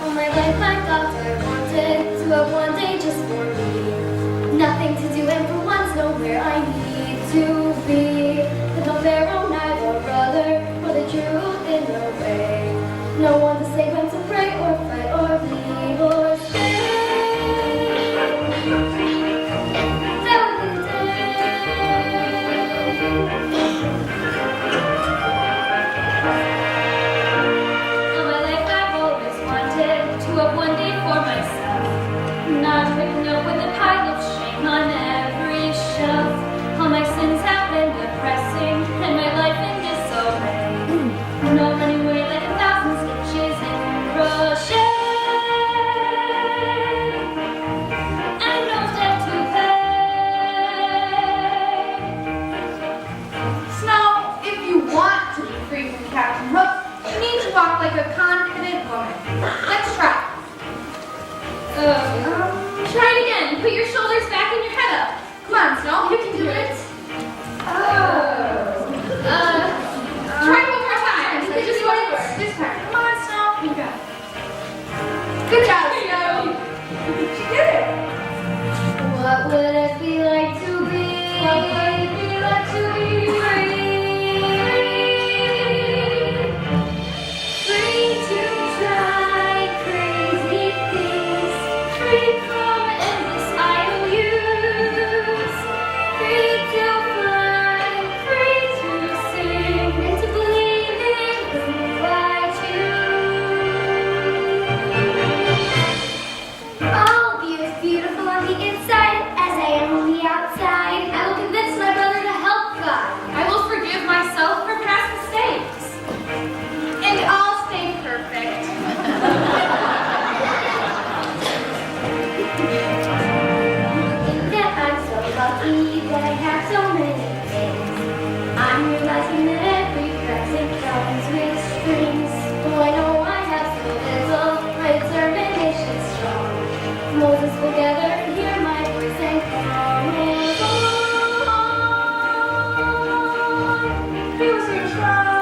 All my life my doctor wanted to have one day just for me. Nothing to do and for once nowhere I need to be. With no pharaoh, neither brother, or the truth in no way. No one to save when to pray or fight or bleed or stay. Try it again. Put your shoulders back and your head up. Come on, Snow. You can do it. Try it one more time. Okay, just one more. This time. Come on, Snow. You got it. Good job, Snow. She did it. What would it be like to be? What would it be like to be free? Free to try crazy things. Free from endless IOUs. Free to fly. Free to sing. And to believe in who I choose. I'll be as beautiful on the inside as I am on the outside. I will convince my brother to help God. I will forgive myself for past mistakes. And I'll stay perfect. Think that I'm so lucky that I have so many things. I'm realizing that every present comes with strings. Though I know I have so little, my determination's strong. Moses will gather and hear my voice and come along. He was your try.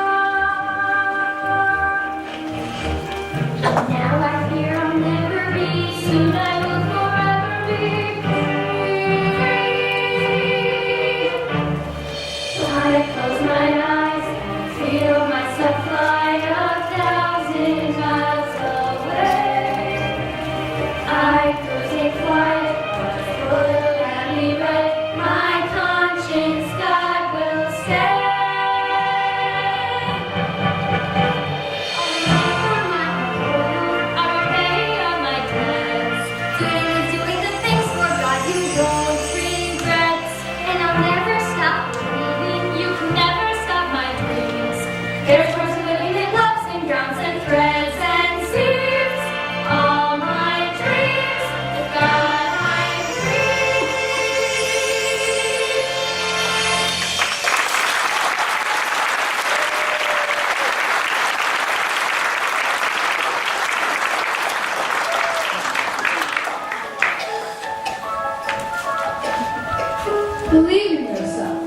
Now I fear I'll never be. Soon I will forever be free. So I close my eyes and feel myself fly 1,000 miles away. I could take flight, but will let me right. My conscience, God will say. Doing the things for God you don't regret. And I'll never stop believing. You can never stop my dreams. There's words of living in loves and grounds and threads and seeds. All my dreams, with God I'm free. Believe in yourself.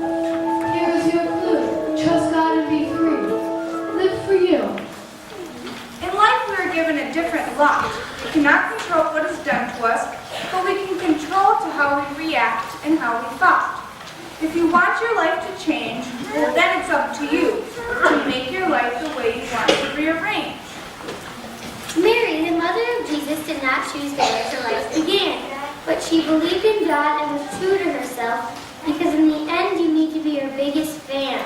Here is your clue. Trust God and be free. Live for you. In life, we are given a different lot. We cannot control what is done to us, but we can control to how we react and how we thought. If you want your life to change, well, then it's up to you to make your life the way you want to rearrange. Mary, the mother of Jesus, did not choose the way her life began, but she believed in God and was true to herself, because in the end you need to be your biggest fan.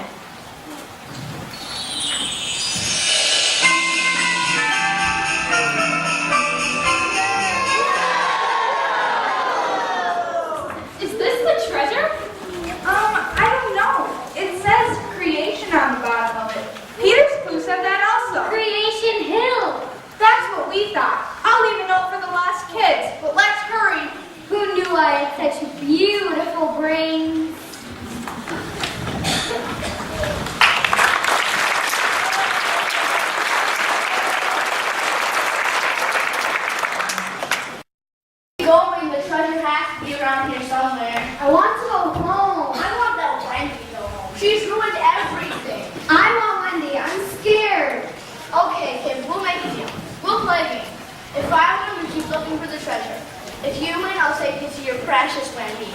Is this the treasure? I don't know. It says creation on the bottom of it. Peter's clue said that also. Creation Hill! That's what we thought. I'll leave a note for the lost kids. precious, Wendy.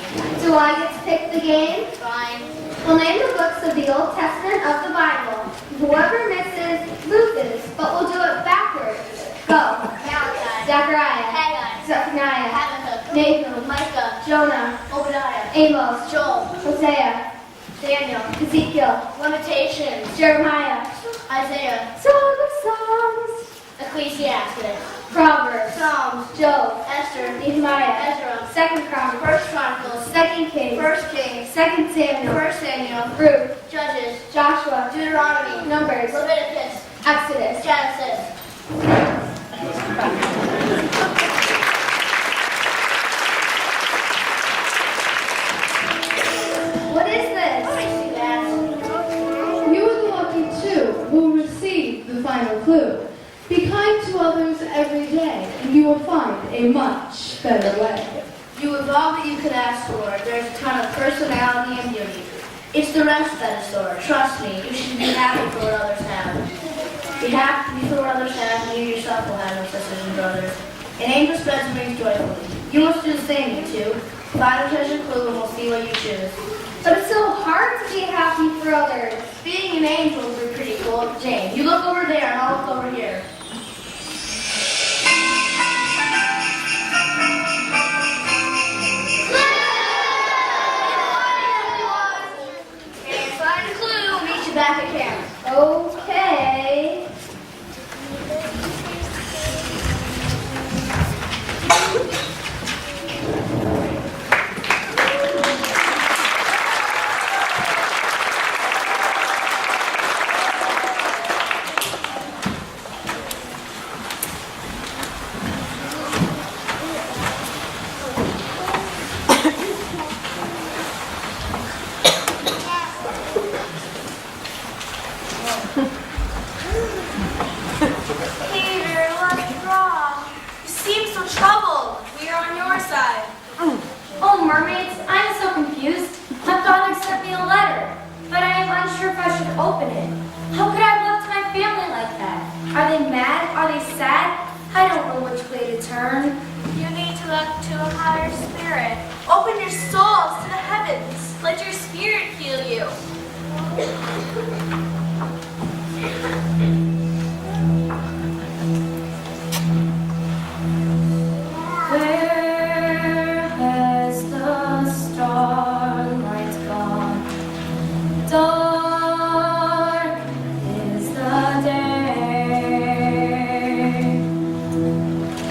Do I get to pick the game? Fine. We'll name the books of the Old Testament of the Bible. Whoever misses, loses, but we'll do it backwards. Go. Malachi. Zechariah. Haggai. Zephaniah. Habakkuk. Nahum. Micah. Jonah. Obadiah. Amos. Joel. Hosea. Daniel. Ezekiel. Lamentations. Jeremiah. Isaiah. Song of Songs. Ecclesiastes. Proverbs. Psalms. Job. Esther. Nehemiah. Ezra. 2 Chronicles. First Chronicles. 2 Kings. First Kings. 2 Samuel. First Samuel. Ruth. Judges. Joshua. Deuteronomy. Numbers. Leviticus. Exodus. Genesis. What is this? Let me see that. You are the lucky two who will receive the final clue. Be kind to others every day, and you will find a much better way. You have all that you could ask for. There's a ton of personality and beauty. It's the rest that is sore. Trust me, you should be happy for what others have. Be happy for what others have, and you yourself will have no sisters and brothers. An angel spreads wings joyfully. You must do the same, you two. Find a treasure clue and we'll see what you choose. But it's so hard to be happy for others. Being an angel would be pretty cool. Jane, you look over there and I'll look over here. And find a clue, meet you back at camp. Okay. Peter, what's wrong? You seem so troubled. We are on your side. Oh, mermaids, I'm so confused. My father sent me a letter, but I am unsure if I should open it. How could I have left my family like that? Are they mad? Are they sad? I don't know which way to turn. You need to look to a higher spirit. Open your souls to the heavens. Let your spirit heal you. Where has the starlight gone? Dark is the day.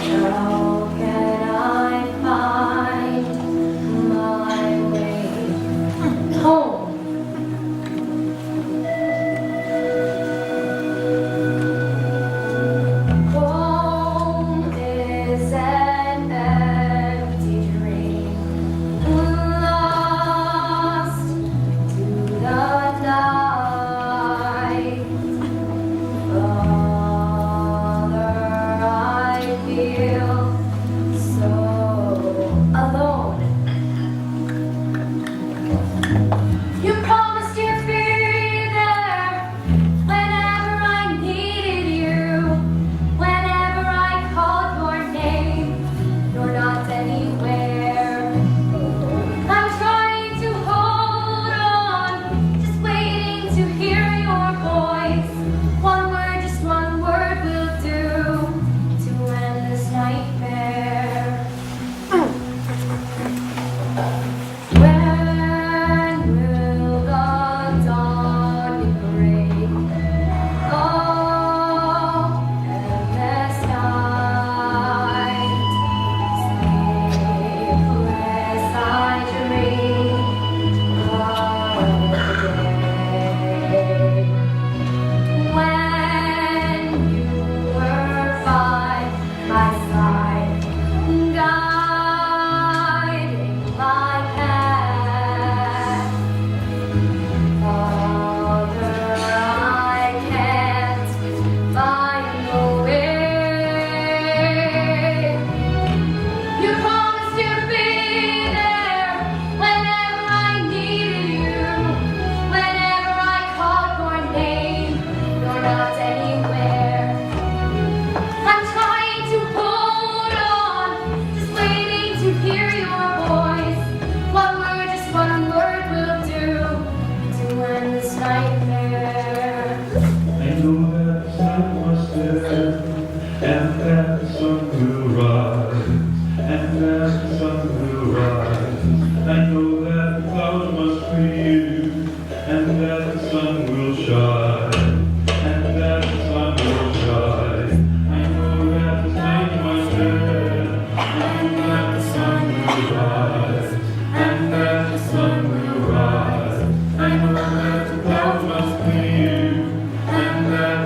How can I find my way home?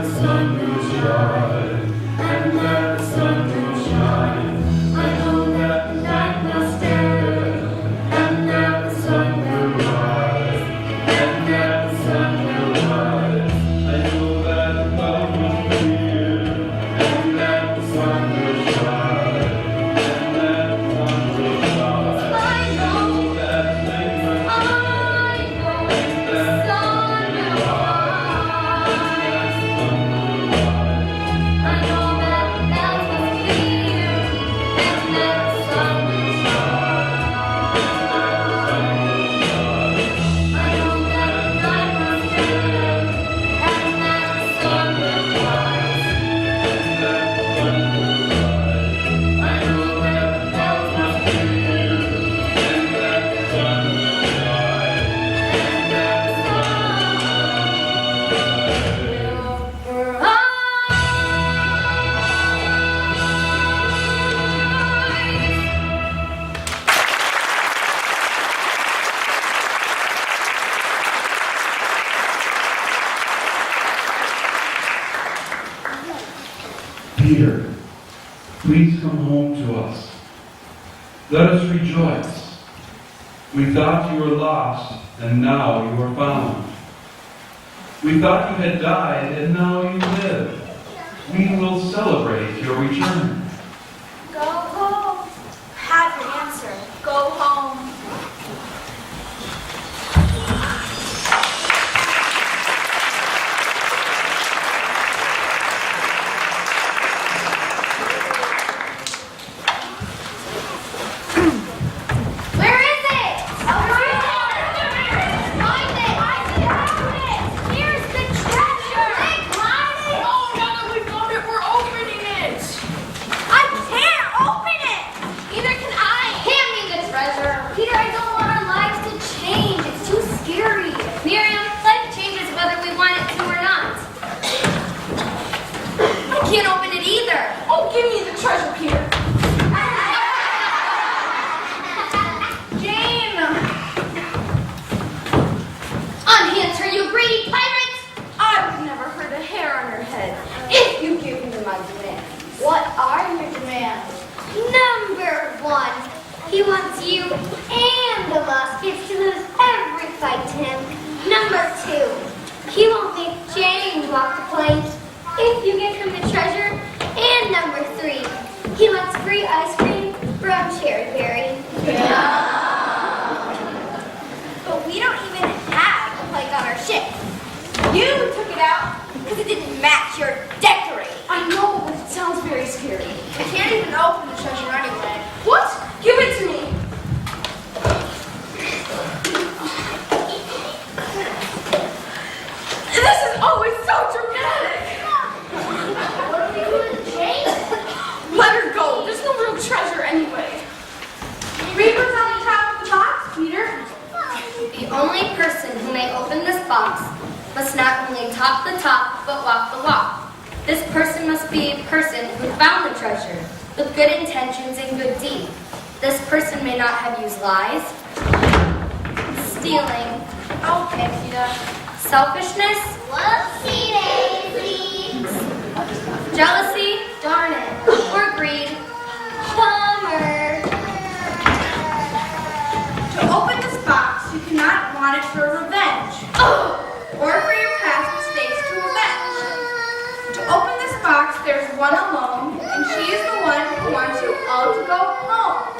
the sun will shine, and that the sun will shine. I know that the night must end, and that the sun will rise, and that the sun will rise. I know that the cloud must clear, and that the sun will shine, and that the sun will rise. I know that the night must end, and that the sun will rise, and that the sun will rise. I know that the bells must clear, and that the sun will shine. I know that the night must end, and that the sun will rise. I know that the bells must clear, and that the sun will rise, and that the Peter, please come home to us. Let us rejoice. We thought you were lost, and now you are found. We thought you had died, and now you live. We will celebrate your return. Go home. Have your answer. Go home. Where is it? Find it! Here's the treasure! Oh, now that we found it, we're opening it. I can't open it! Neither can I. Hand me the treasure! Peter, I don't want our lives to change. It's too scary. Miriam, life changes whether we want it to or not. I can't open it either. Oh, give me the treasure, Peter. Jane! Unhand her, you greedy pirates! I've never heard a hair on her head. If you give me my demands. What are your demands? Number 1, he wants you and the lost kids to lose every fight to him. Number 2, he won't make Jane walk the plank if you give him the treasure. And number 3, he wants free ice cream from Cherry Berry. But we don't even have a plague on our ship. You took it out because it didn't match your decorating. I know, but it sounds very scary. We can't even open the treasure anyway. What? Give it to me. This is always so dramatic. What do we do with Jane? Let her go. There's no real treasure anyway. Read what's on the top of the box, Peter. The only person who may open this box must not only talk the talk, but walk the walk. This person must be a person who found the treasure, with good intentions and good deed. This person may not have used lies, stealing, Okay, Peter. selfishness, Whoopsie daisy. jealousy, darn it, or greed. Bummer. To open this box, you cannot want it for revenge, or for your past mistakes to avenge. To open this box, there's one alone, and she is the one who wants you all to go home.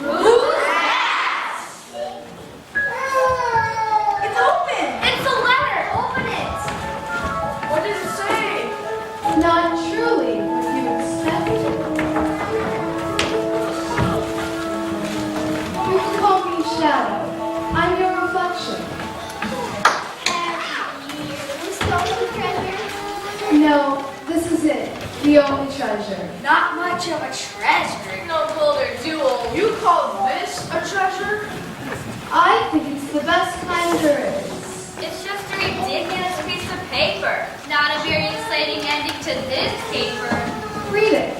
Who's that? It's open! It's a letter. Open it. What does it say? Not truly what you expected. You can call me Shadow. I'm your reflection. You stole the treasure. No, this is it. The only treasure. Not much of a treasure. No gold or jewel. You call this a treasure? I think it's the best kind there is. It's just a ridiculous piece of paper. Not a very exciting ending to this paper. Read it.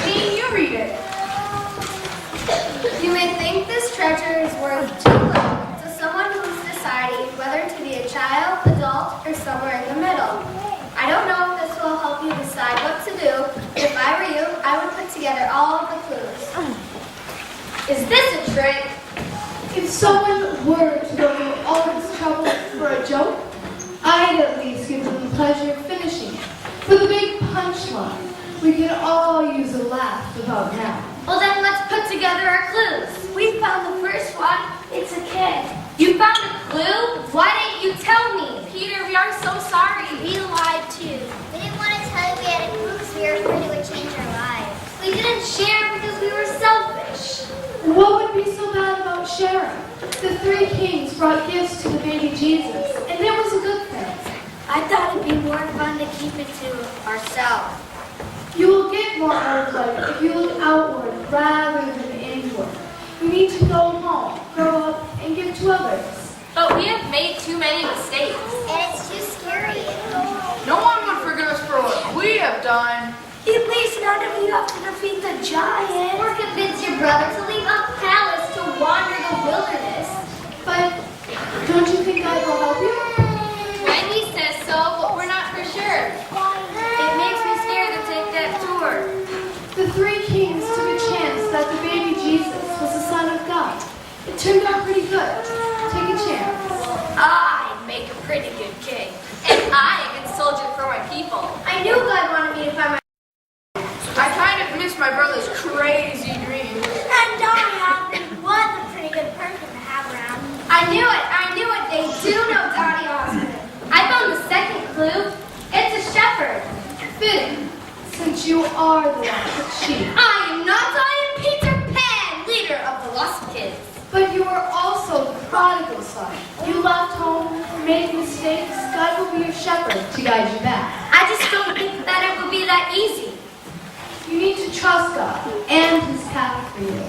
Jane, you read it. You may think this treasure is worth too little to someone who's deciding whether to be a child, adult, or somewhere in the middle. I don't know if this Is this a trick? If someone were to go through all this trouble for a joke, I'd at least give them the pleasure of finishing it. For the big punchline, we could all use a laugh about now. Well then let's put together our clues. We found the first one. It's a kid. You found a clue? Why didn't you tell me? Peter, we are so sorry. We lied too. We didn't want to tell you we had a clue because we were afraid it would change our lives. We didn't share because we were selfish. What would be so bad about sharing? The three kings brought gifts to the baby Jesus, and it was a good thing. I thought it'd be more fun to keep it to ourselves. You will get more out of life if you look outward rather than inward. You need to go home, grow up, and give to others. But we have made too many mistakes. And it's too scary. No one would forgive us for what we have done. At least none of you have to defeat the giant. Or convince your brother to leave a palace to wander the wilderness. But don't you think God will help you? Wendy says so, but we're not for sure. It makes me scared to take that tour. The three kings took a chance that the baby Jesus was the Son of God. It turned out pretty good. Take a chance. I'd make a pretty good king. And I am a good soldier for my people. I knew God wanted me to find my... I kind of miss my brother's crazy dreams. And Donny Osmond was a pretty good person to have around. I knew it. They do know Donny Osmond. I found the second clue. It's a shepherd. Fitting, since you are the lost sheep. I am not Peter Pan, leader of the lost kids. But you are also the prodigal son. You left home, made mistakes. God will be your shepherd to guide you back. I just don't think that it would be that easy. You need to trust God and His path for you.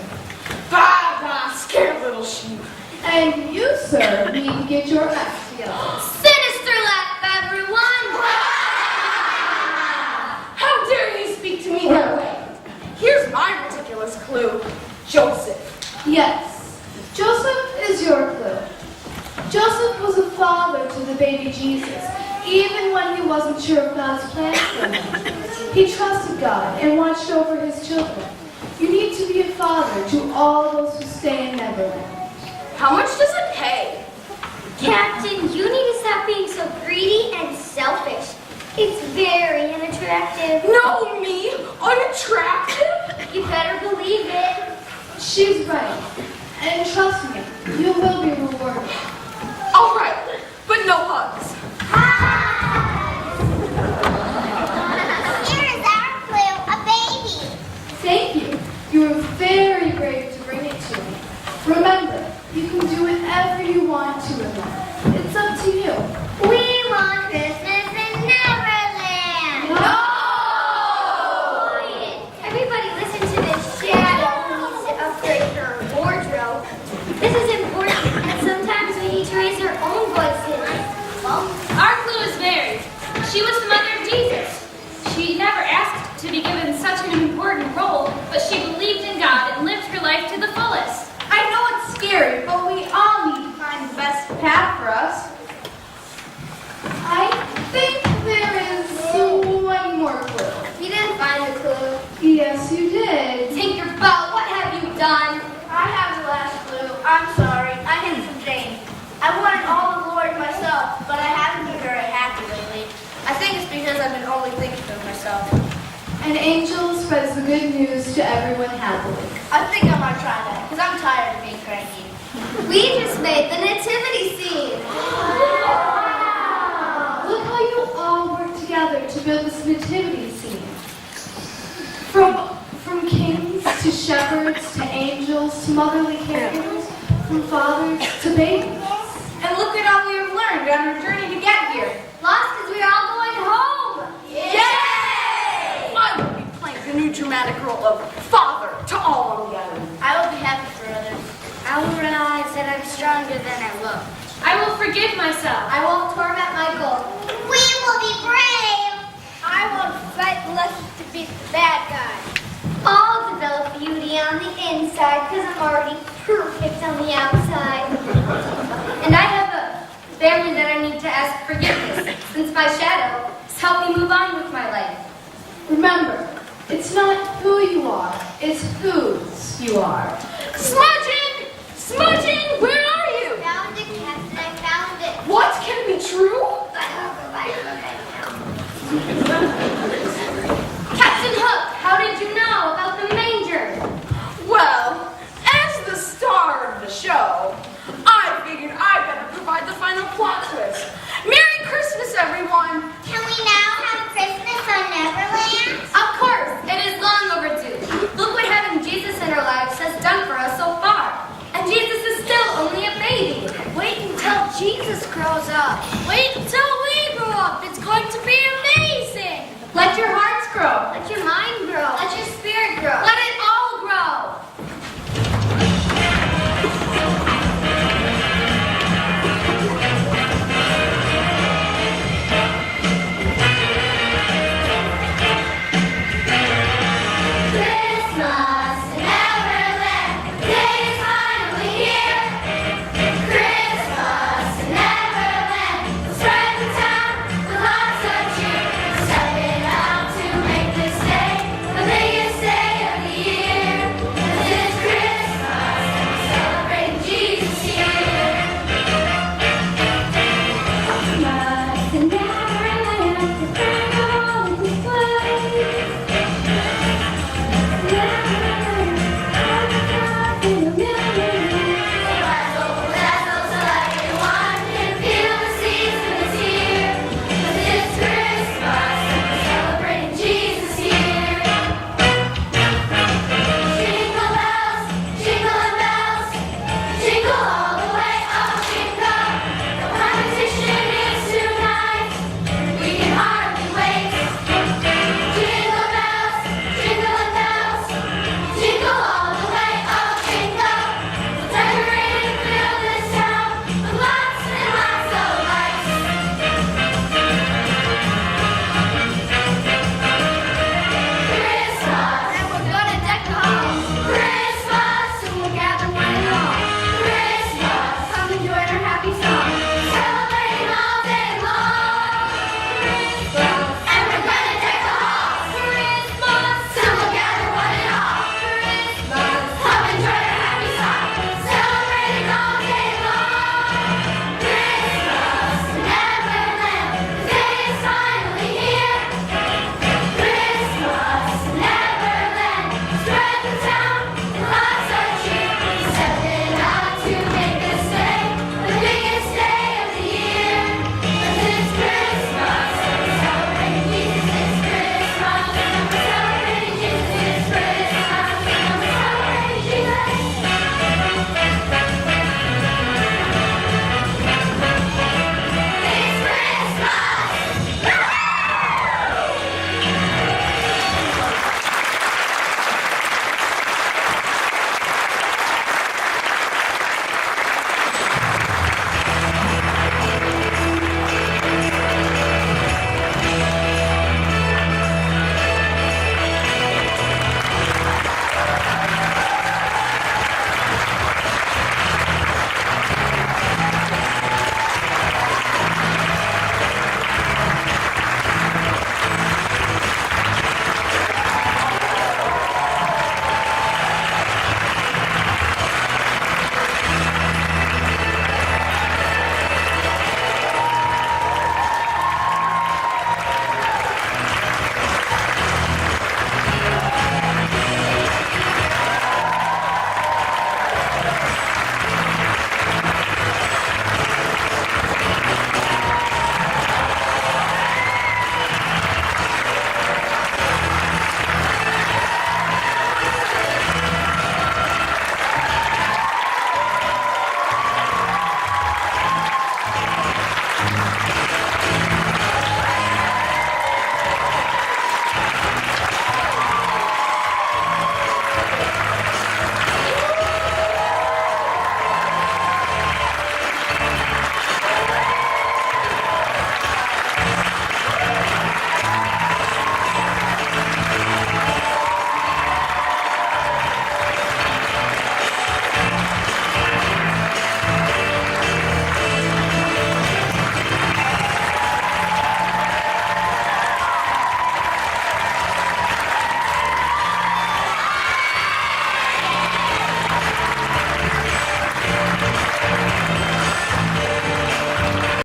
Bah, scared little sheep. And you, sir, need to get your act together. Sinister laugh, everyone! How dare you speak to me that way? Here's my ridiculous clue. Joseph. Yes, Joseph is your clue. Joseph was a father to the baby Jesus, even when he wasn't sure of God's plan for him. He trusted God and watched over his children. You need to be a father to all those who stay in Neverland. How much does it pay? Captain, you need to stop being so greedy and selfish. It's very unattractive. No, me? Unattractive? You better believe it. She's right, and trust me, you will be rewarded. All right, but no hugs. Here is our clue, a baby. Thank you. You were very brave to bring it to me. Remember, you can do whatever you want to in life. It's up to you. We want Christmas in Neverland. No! Everybody listen to this shadow who needs to upgrade her wardrobe. This is important, and sometimes we need to raise our own voices. Well, Our clue is Mary. She was the mother of Jesus. She never asked to be given such an important role, but she believed in God and lived her life to the fullest. I know it's scary, but we all need to find the best path for us. I think there is one more clue. you didn't find the clue. Yes, you did. Tinkerbell, what have you done? I have the last clue. I'm sorry. I hid from Jane. I wanted all the glory myself, but I haven't been very happy lately. I think it's because I've been only thinking of myself. An angel spreads the good news to everyone happily. I think I might try that, because I'm tired of being cranky. We just made the nativity scene. Look how you all work together to build this nativity scene. From kings to shepherds to angels to motherly caregivers, from fathers to babies. And look at all we have learned on our journey to get here. Lost because we are all going home. Yay! I will be playing the new dramatic role of father to all on the island. I will be happy for others. I will realize that I'm stronger than I look. I will forgive myself. I won't torment Michael. We will be brave. I won't fight lust to beat the bad guy. I'll develop beauty on the inside because I'm already perfect on the outside. And I have a family that I need to ask forgiveness, since my shadow has helped me move on with my life. Remember, it's not who you are, it's whose you are. Smudging! Smudging! Where are you? Found it, Captain. I found it. What? Can it be true? I hope I look at it now.